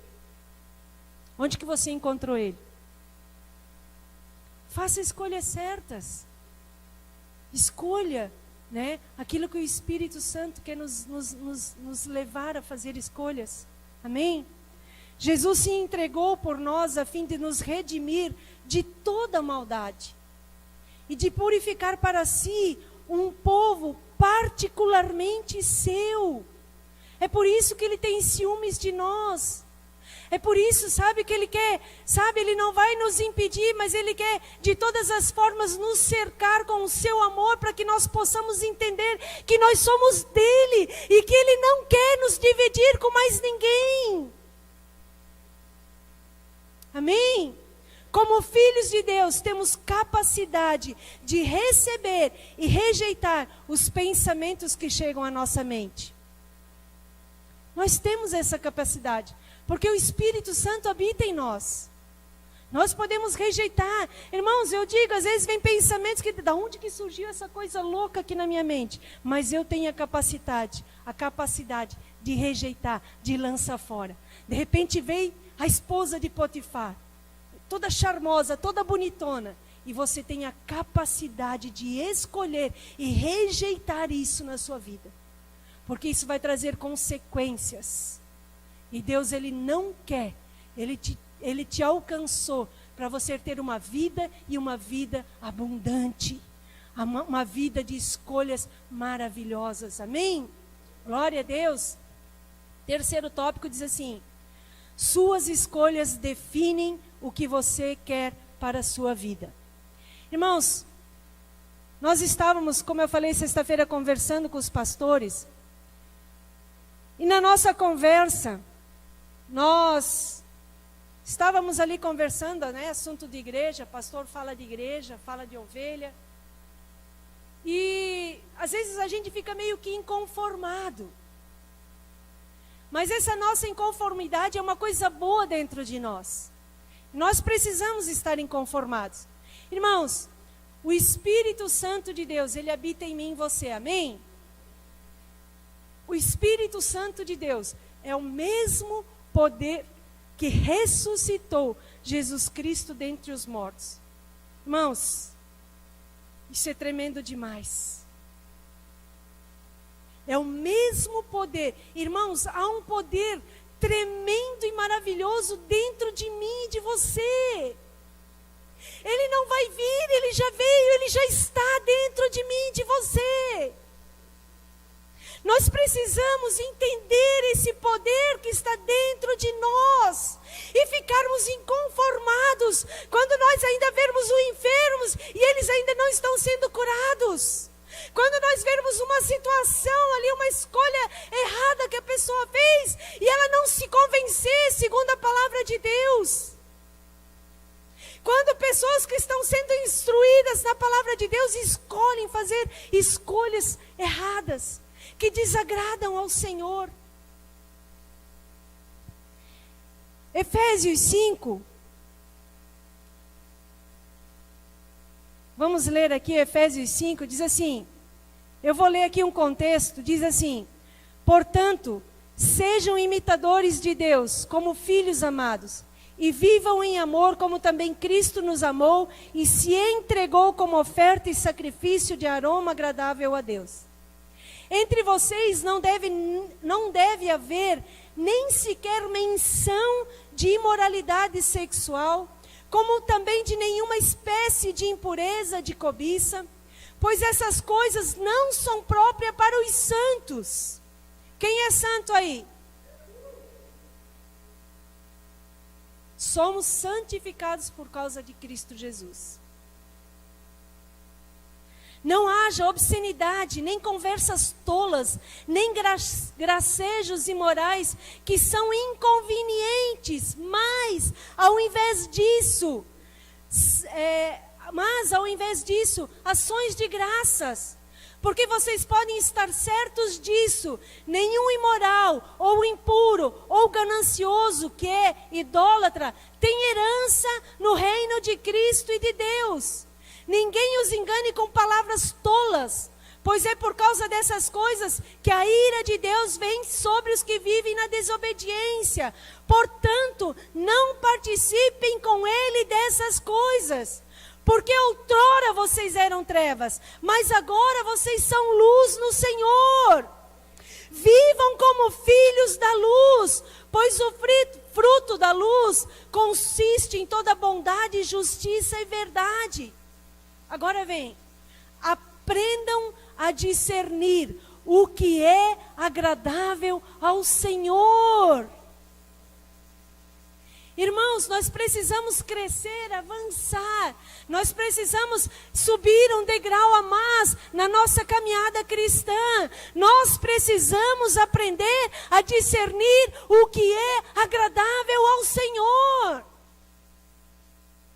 Onde que você encontrou ele? Faça escolhas certas. Escolha, aquilo que o Espírito Santo quer nos levar a fazer escolhas. Amém? Jesus se entregou por nós a fim de nos redimir de toda maldade. E de purificar para si um povo particularmente seu. É por isso que ele tem ciúmes de nós. É por isso, que ele quer, ele não vai nos impedir, mas ele quer de todas as formas nos cercar com o seu amor para que nós possamos entender que nós somos dele e que ele não quer nos dividir com mais ninguém. Amém? Como filhos de Deus, temos capacidade de receber e rejeitar os pensamentos que chegam à nossa mente. Nós temos essa capacidade. Porque o Espírito Santo habita em nós. Nós podemos rejeitar. Irmãos, eu digo, às vezes vem pensamentos que, da onde que surgiu essa coisa louca aqui na minha mente? Mas eu tenho a capacidade de rejeitar, de lançar fora. De repente veio a esposa de Potifar. toda charmosa, toda bonitona. E você tem a capacidade de escolher e rejeitar isso na sua vida. Porque isso vai trazer consequências. E Deus, Ele não quer. Ele te alcançou para você ter uma vida e uma vida abundante. Uma vida de escolhas maravilhosas. Amém? Glória a Deus. Terceiro tópico diz assim: suas escolhas definem o que você quer para a sua vida. Irmãos, nós estávamos, como eu falei, sexta-feira conversando com os pastores. E na nossa conversa, nós estávamos ali conversando, né, assunto de igreja, pastor fala de igreja, fala de ovelha. E às vezes a gente fica meio que inconformado. Mas essa nossa inconformidade é uma coisa boa dentro de nós. Nós precisamos estar inconformados. Irmãos, o Espírito Santo de Deus, Ele habita em mim e em você, amém? O Espírito Santo de Deus é o mesmo poder que ressuscitou Jesus Cristo dentre os mortos. Irmãos, isso é tremendo demais. É o mesmo poder. Irmãos, há um poder tremendo e maravilhoso dentro de mim e de você. Ele não vai vir, Ele já veio, Ele já está dentro de mim e de você. Nós precisamos entender esse poder que está dentro de nós e ficarmos inconformados quando nós ainda vermos os enfermos e eles ainda não estão sendo curados. Quando nós vermos uma situação ali, uma escolha errada que a pessoa fez e ela não se convencer segundo a palavra de Deus. Quando pessoas que estão sendo instruídas na palavra de Deus escolhem fazer escolhas erradas, que desagradam ao Senhor. Efésios 5. Vamos ler aqui Efésios 5, diz assim, eu vou ler aqui um contexto, diz assim: portanto, sejam imitadores de Deus, como filhos amados, e vivam em amor como também Cristo nos amou e se entregou como oferta e sacrifício de aroma agradável a Deus. Entre vocês não deve haver nem sequer menção de imoralidade sexual, como também de nenhuma espécie de impureza, de cobiça, pois essas coisas não são próprias para os santos. Quem é santo aí? Somos santificados por causa de Cristo Jesus. Não haja obscenidade, nem conversas tolas, nem gracejos imorais que são inconvenientes, mas ao invés disso, ações de graças. Porque vocês podem estar certos disso, nenhum imoral, ou impuro, ou ganancioso, que é idólatra, tem herança no reino de Cristo e de Deus. Ninguém os engane com palavras tolas, pois é por causa dessas coisas que a ira de Deus vem sobre os que vivem na desobediência. Portanto, não participem com ele dessas coisas. Porque outrora vocês eram trevas, mas agora vocês são luz no Senhor. Vivam como filhos da luz, pois o fruto da luz consiste em toda bondade, justiça e verdade. Agora vem, aprendam a discernir o que é agradável ao Senhor. Irmãos, nós precisamos crescer, avançar. Nós precisamos subir um degrau a mais na nossa caminhada cristã. Nós precisamos aprender a discernir o que é agradável ao Senhor.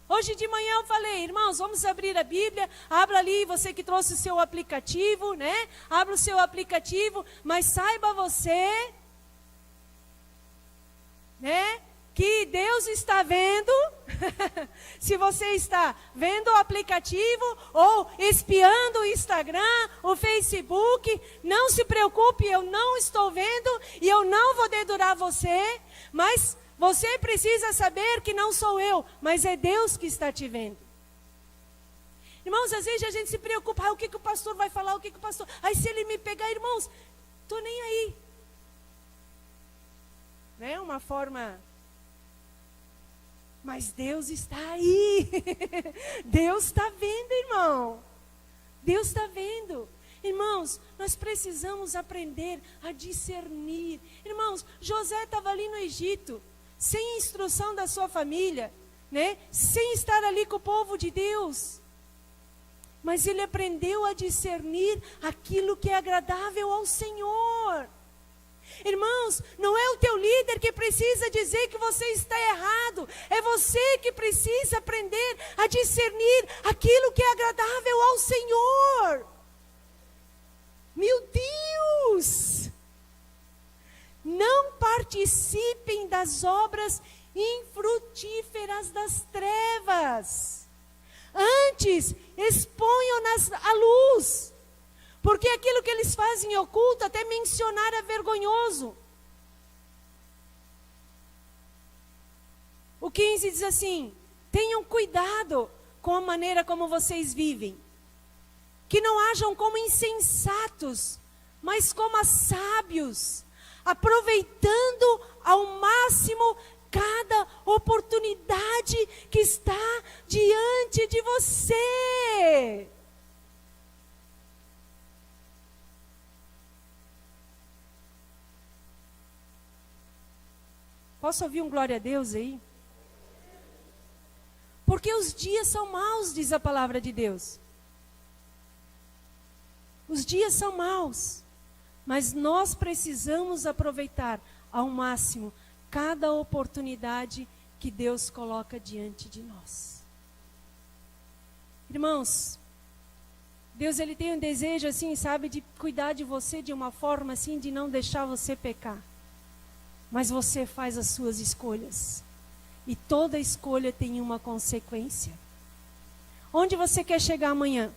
Hoje de manhã eu falei, irmãos, vamos abrir a Bíblia. Abra ali, você que trouxe o seu aplicativo, né? Abra o seu aplicativo, mas saiba você, né? Que Deus está vendo, se você está vendo o aplicativo ou espiando o Instagram, o Facebook, não se preocupe, eu não estou vendo e eu não vou dedurar você, mas Você precisa saber que não sou eu, mas é Deus que está te vendo. Irmãos, às vezes a gente se preocupa, o que o pastor vai falar, o que o pastor... Aí se ele me pegar, irmãos, estou nem aí. Né? Uma forma... Mas Deus está aí. Deus está vendo, irmão. Deus está vendo. Irmãos, nós precisamos aprender a discernir. Irmãos, José estava ali no Egito, sem instrução da sua família, né? Sem estar ali com o povo de Deus. Mas ele aprendeu a discernir aquilo que é agradável ao Senhor. Irmãos, não é o teu líder que precisa dizer que você está errado. É você que precisa aprender a discernir aquilo que é agradável ao Senhor. Meu Deus! Não participem das obras infrutíferas das trevas. Antes, exponham-nas à luz. Porque aquilo que eles fazem em oculto, até mencionar é vergonhoso. O 15 diz assim: tenham cuidado com a maneira como vocês vivem. Que não hajam como insensatos, mas como sábios, aproveitando ao máximo cada oportunidade que está diante de você. Posso ouvir um glória a Deus aí? Porque os dias são maus, diz a palavra de Deus. Os dias são maus, mas nós precisamos aproveitar ao máximo cada oportunidade que Deus coloca diante de nós. Irmãos, Deus ele tem um desejo assim, sabe, de cuidar de você de uma forma assim, de não deixar você pecar. Mas você faz as suas escolhas. E toda escolha tem uma consequência. Onde você quer chegar amanhã?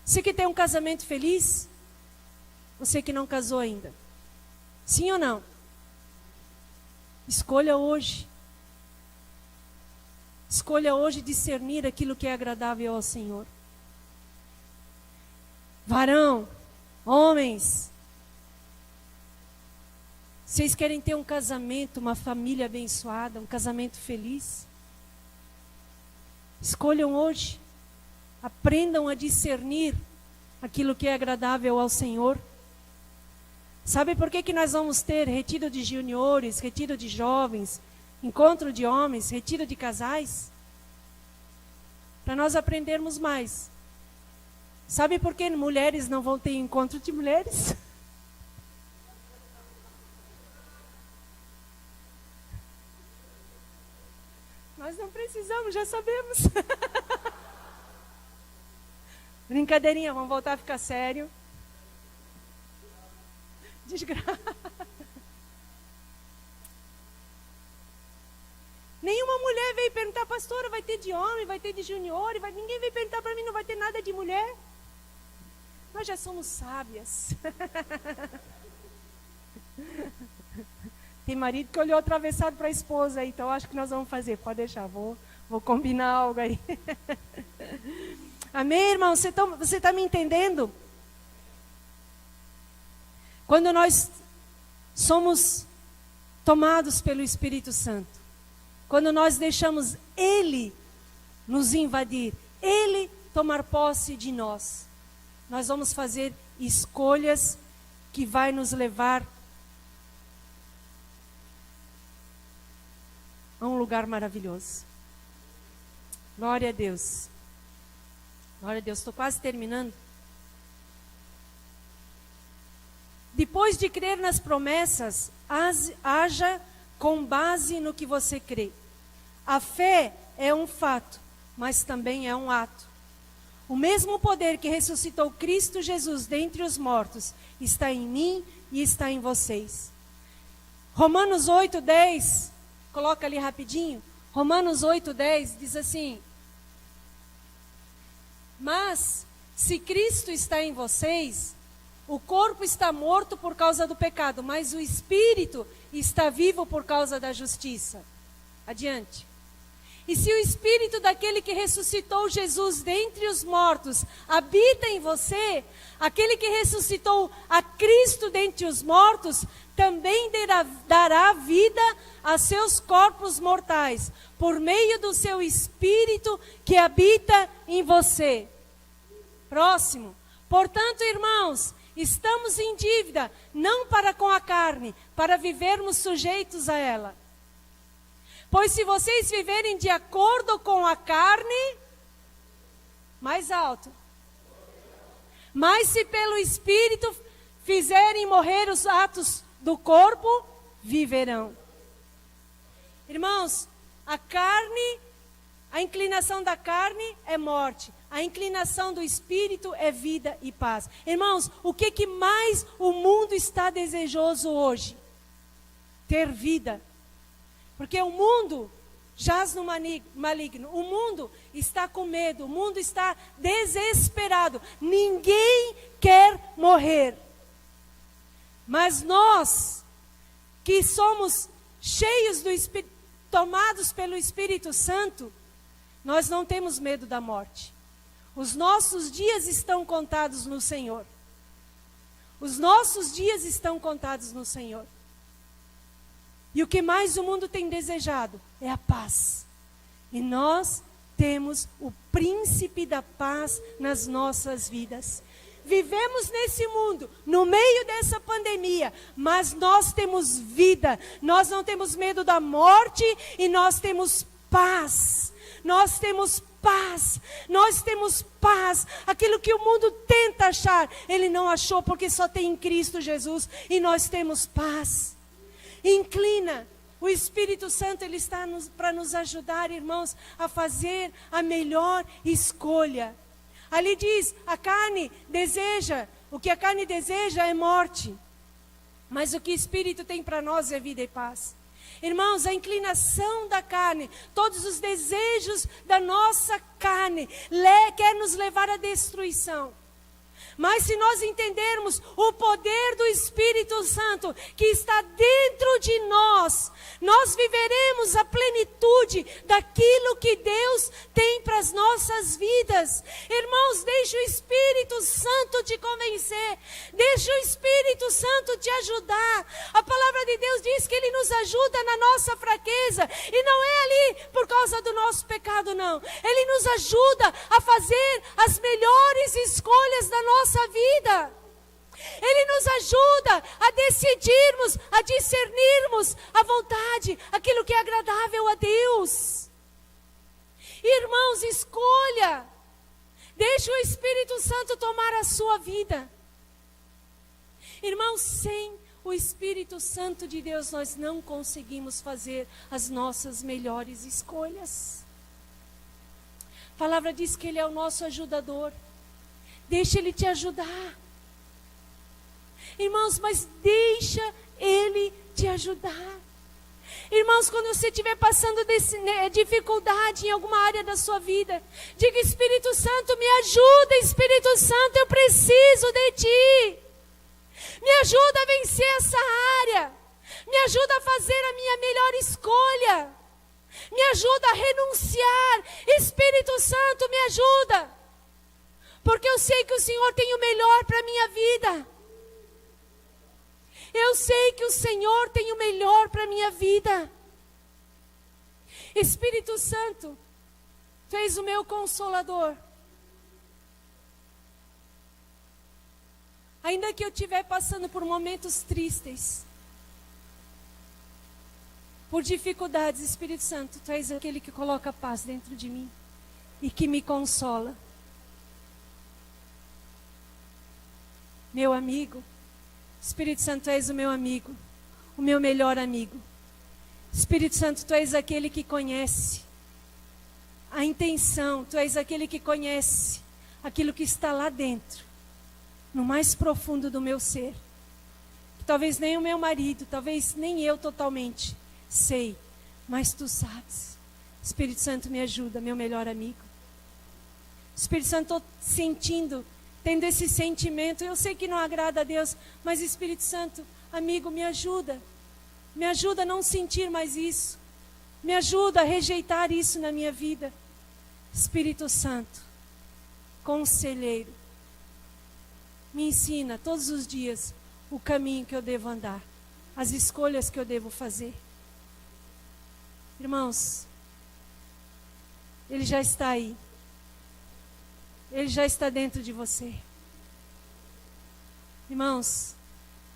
Você que tem um casamento feliz? Você que não casou ainda? Sim ou não? Escolha hoje. Escolha hoje discernir aquilo que é agradável ao Senhor. Varão, homens, vocês querem ter um casamento, uma família abençoada, um casamento feliz? Escolham hoje. Aprendam a discernir aquilo que é agradável ao Senhor. Sabe por que nós vamos ter retiro de juniores, retiro de jovens, encontro de homens, retiro de casais? Para nós aprendermos mais. Sabe por que mulheres não vão ter encontro de mulheres? Nós não precisamos, já sabemos. Brincadeirinha, vamos voltar a ficar sério. Desgraça. Nenhuma mulher veio perguntar, pastora, vai ter de homem, vai ter de junior, ninguém veio perguntar para mim, não vai ter nada de mulher. Nós já somos sábias. Tem marido que olhou atravessado para a esposa, então acho que nós vamos fazer. Pode deixar, vou combinar algo aí. Amém, irmão? Você está me entendendo? Quando nós somos tomados pelo Espírito Santo, quando nós deixamos Ele nos invadir, Ele tomar posse de nós, nós vamos fazer escolhas que vai nos levar a um lugar maravilhoso. Glória a Deus. Glória a Deus, estou quase terminando. Depois de crer nas promessas, haja com base no que você crê. A fé é um fato, mas também é um ato. O mesmo poder que ressuscitou Cristo Jesus dentre os mortos está em mim e está em vocês. Romanos 8:10, coloca ali rapidinho. Romanos 8:10 diz assim: mas se Cristo está em vocês, o corpo está morto por causa do pecado, mas o espírito e está vivo por causa da justiça. Adiante. E se o Espírito daquele que ressuscitou Jesus dentre os mortos habita em você, aquele que ressuscitou a Cristo dentre os mortos, também dará vida a seus corpos mortais, por meio do seu Espírito que habita em você. Próximo. Portanto, irmãos, estamos em dívida, não para com a carne, para vivermos sujeitos a ela. Pois se vocês viverem de acordo com a carne, mais alto. Mas se pelo Espírito fizerem morrer os atos do corpo, viverão. Irmãos, a carne, a inclinação da carne é morte. A inclinação do Espírito é vida e paz. Irmãos, o que mais o mundo está desejoso hoje? Ter vida. Porque o mundo jaz no maligno. O mundo está com medo. O mundo está desesperado. Ninguém quer morrer. Mas nós, que somos cheios do Espírito, tomados pelo Espírito Santo, nós não temos medo da morte. Os nossos dias estão contados no Senhor. Os nossos dias estão contados no Senhor. E o que mais o mundo tem desejado é a paz. E nós temos o príncipe da paz nas nossas vidas. Vivemos nesse mundo, no meio dessa pandemia, mas nós temos vida. Nós não temos medo da morte e nós temos paz. Nós temos paz. Nós temos paz. Aquilo que o mundo tenta achar, ele não achou, porque só tem em Cristo Jesus. E nós temos paz. Inclina. O Espírito Santo, ele está para nos ajudar, irmãos, a fazer a melhor escolha. Ali diz, a carne deseja, o que a carne deseja é morte. Mas o que o Espírito tem para nós é vida e paz. Irmãos, a inclinação da carne, todos os desejos da nossa carne, quer nos levar à destruição. Mas se nós entendermos o poder do Espírito Santo que está dentro de nós, nós viveremos a plenitude daquilo que Deus tem para as nossas vidas. Irmãos, deixe o Espírito Santo te convencer. Deixe o Espírito Santo te ajudar. A palavra de Deus diz que Ele nos ajuda na nossa fraqueza. E não é ali por causa do nosso pecado, não. Ele nos ajuda a fazer as melhores escolhas da nossa vida. Ele nos ajuda a decidirmos, a discernirmos a vontade, aquilo que é agradável a Deus. Irmãos, escolha. Deixe o Espírito Santo tomar a sua vida. Irmãos, sem o Espírito Santo de Deus, nós não conseguimos fazer as nossas melhores escolhas. A palavra diz que Ele é o nosso ajudador. Deixa Ele te ajudar. Irmãos, mas deixa Ele te ajudar. Irmãos, quando você estiver passando dificuldade em alguma área da sua vida, diga, Espírito Santo, me ajuda, Espírito Santo, eu preciso de Ti. Me ajuda a vencer essa área. Me ajuda a fazer a minha melhor escolha. Me ajuda a renunciar. Espírito Santo, me ajuda. Porque eu sei que o Senhor tem o melhor para a minha vida. Eu sei que o Senhor tem o melhor para a minha vida. Espírito Santo, Tu és o meu consolador. Ainda que eu estiver passando por momentos tristes, por dificuldades, Espírito Santo, Tu és aquele que coloca paz dentro de mim e que me consola. Meu amigo, Espírito Santo, Tu és o meu amigo, o meu melhor amigo. Espírito Santo, Tu és aquele que conhece a intenção, Tu és aquele que conhece aquilo que está lá dentro, no mais profundo do meu ser. Que talvez nem o meu marido, talvez nem eu totalmente sei, mas Tu sabes. Espírito Santo, me ajuda, meu melhor amigo. Espírito Santo, estou sentindo, tendo esse sentimento, eu sei que não agrada a Deus, mas Espírito Santo, amigo, me ajuda. Me ajuda a não sentir mais isso. Me ajuda a rejeitar isso na minha vida. Espírito Santo, conselheiro, me ensina todos os dias o caminho que eu devo andar, as escolhas que eu devo fazer. Irmãos, Ele já está aí. Ele já está dentro de você. Irmãos,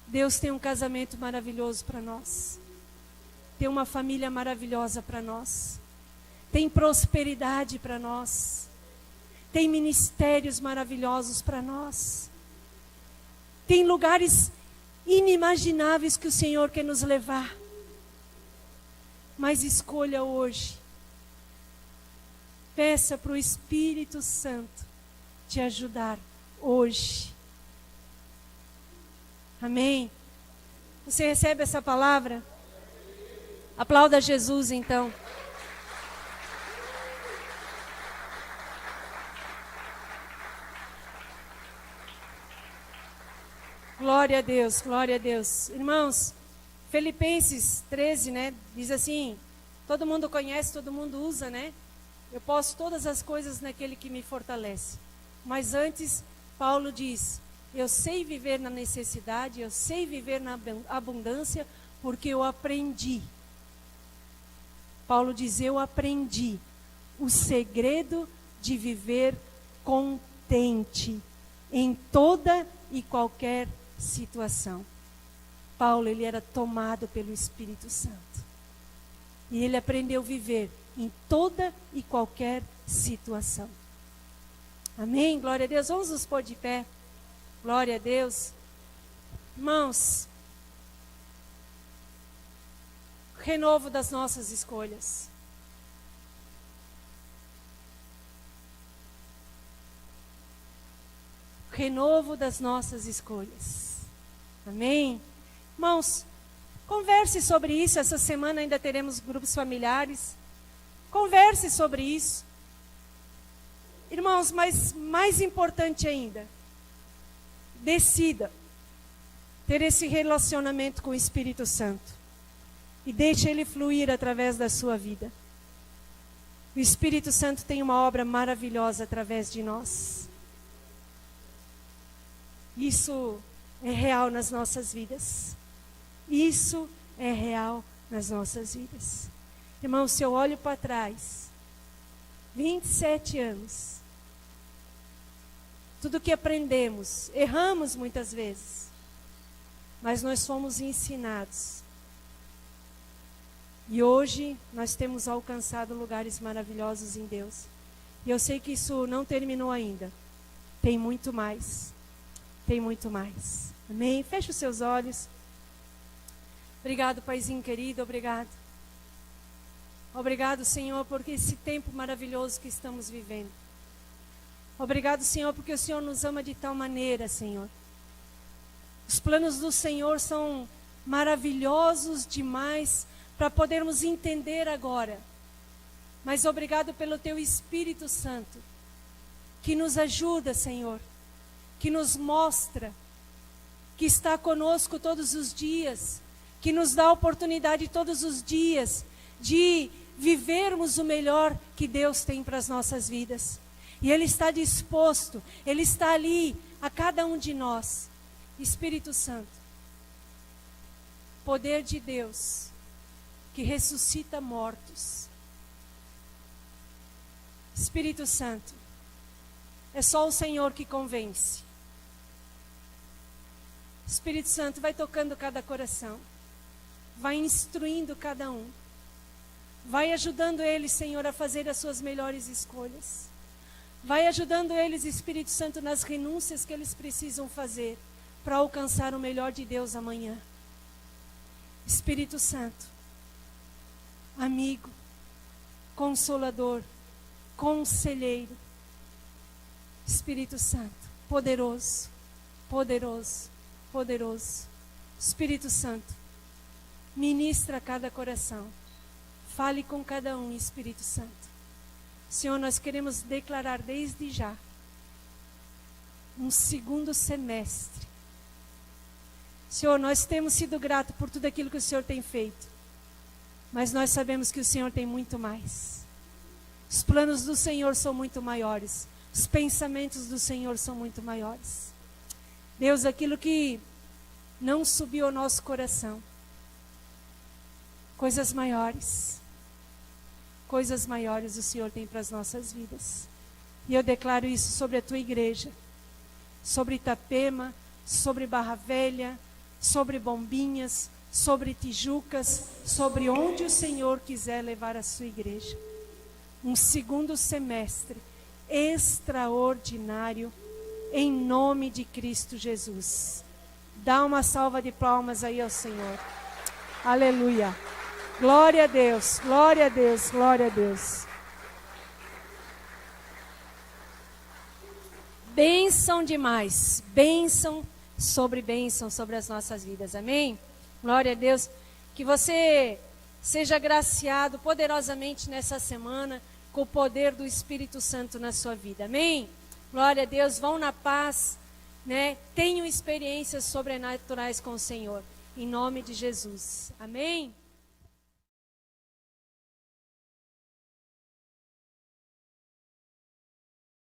Deus tem um casamento maravilhoso para nós. Tem uma família maravilhosa para nós. Tem prosperidade para nós. Tem ministérios maravilhosos para nós. Tem lugares inimagináveis que o Senhor quer nos levar. Mas escolha hoje. Peça para o Espírito Santo te ajudar hoje. Amém? Você recebe essa palavra? Aplauda Jesus então. Glória a Deus, glória a Deus. Irmãos, Filipenses 13, né? Diz assim, todo mundo conhece, todo mundo usa, né? Eu posso todas as coisas naquele que me fortalece. Mas antes, Paulo diz, eu sei viver na necessidade, eu sei viver na abundância, porque eu aprendi. Paulo diz, eu aprendi o segredo de viver contente em toda e qualquer situação. Paulo, ele era tomado pelo Espírito Santo. E ele aprendeu a viver em toda e qualquer situação. Amém? Glória a Deus. Vamos nos pôr de pé. Glória a Deus. Irmãos, renovo das nossas escolhas. Renovo das nossas escolhas. Amém? Irmãos, converse sobre isso. Essa semana ainda teremos grupos familiares. Converse sobre isso. Irmãos, mas mais importante ainda, decida ter esse relacionamento com o Espírito Santo. E deixe Ele fluir através da sua vida. O Espírito Santo tem uma obra maravilhosa através de nós. Isso é real nas nossas vidas. Isso é real nas nossas vidas. Irmão, se eu olho para trás, 27 anos, tudo que aprendemos, erramos muitas vezes, mas nós fomos ensinados. E hoje nós temos alcançado lugares maravilhosos em Deus. E eu sei que isso não terminou ainda. Tem muito mais. Tem muito mais. Amém? Feche os seus olhos. Obrigado, Paizinho querido, obrigado. Obrigado, Senhor, por esse tempo maravilhoso que estamos vivendo. Obrigado, Senhor, porque o Senhor nos ama de tal maneira, Senhor. Os planos do Senhor são maravilhosos demais para podermos entender agora. Mas obrigado pelo Teu Espírito Santo, que nos ajuda, Senhor, que nos mostra, que está conosco todos os dias, que nos dá a oportunidade todos os dias de vivermos o melhor que Deus tem para as nossas vidas. E Ele está disposto, Ele está ali a cada um de nós. Espírito Santo, poder de Deus, que ressuscita mortos. Espírito Santo, é só o Senhor que convence. Espírito Santo, vai tocando cada coração, vai instruindo cada um, vai ajudando eles, Senhor, a fazer as suas melhores escolhas. Vai ajudando eles, Espírito Santo, nas renúncias que eles precisam fazer para alcançar o melhor de Deus amanhã. Espírito Santo, amigo, consolador, conselheiro. Espírito Santo, poderoso, poderoso, poderoso. Espírito Santo, ministra a cada coração. Fale com cada um, Espírito Santo. Senhor, nós queremos declarar desde já um segundo semestre Senhor, nós temos sido gratos por tudo aquilo que o Senhor tem feito. Mas nós sabemos que o Senhor tem muito mais. Os planos do Senhor são muito maiores. Os pensamentos do Senhor são muito maiores. Deus, aquilo que não subiu ao nosso coração, coisas maiores o Senhor tem para as nossas vidas. E eu declaro isso sobre a tua igreja, sobre Itapema, sobre Barra Velha, sobre Bombinhas, sobre Tijucas, sobre onde o Senhor quiser levar a sua igreja. Um segundo semestre extraordinário, em nome de Cristo Jesus. Dá uma salva de palmas aí ao Senhor. Aleluia. Glória a Deus, glória a Deus, glória a Deus. Bênção demais, bênção sobre as nossas vidas, amém? Glória a Deus, que você seja agraciado poderosamente nessa semana com o poder do Espírito Santo na sua vida, amém? Glória a Deus, vão na paz, né? Tenham experiências sobrenaturais com o Senhor, em nome de Jesus, amém?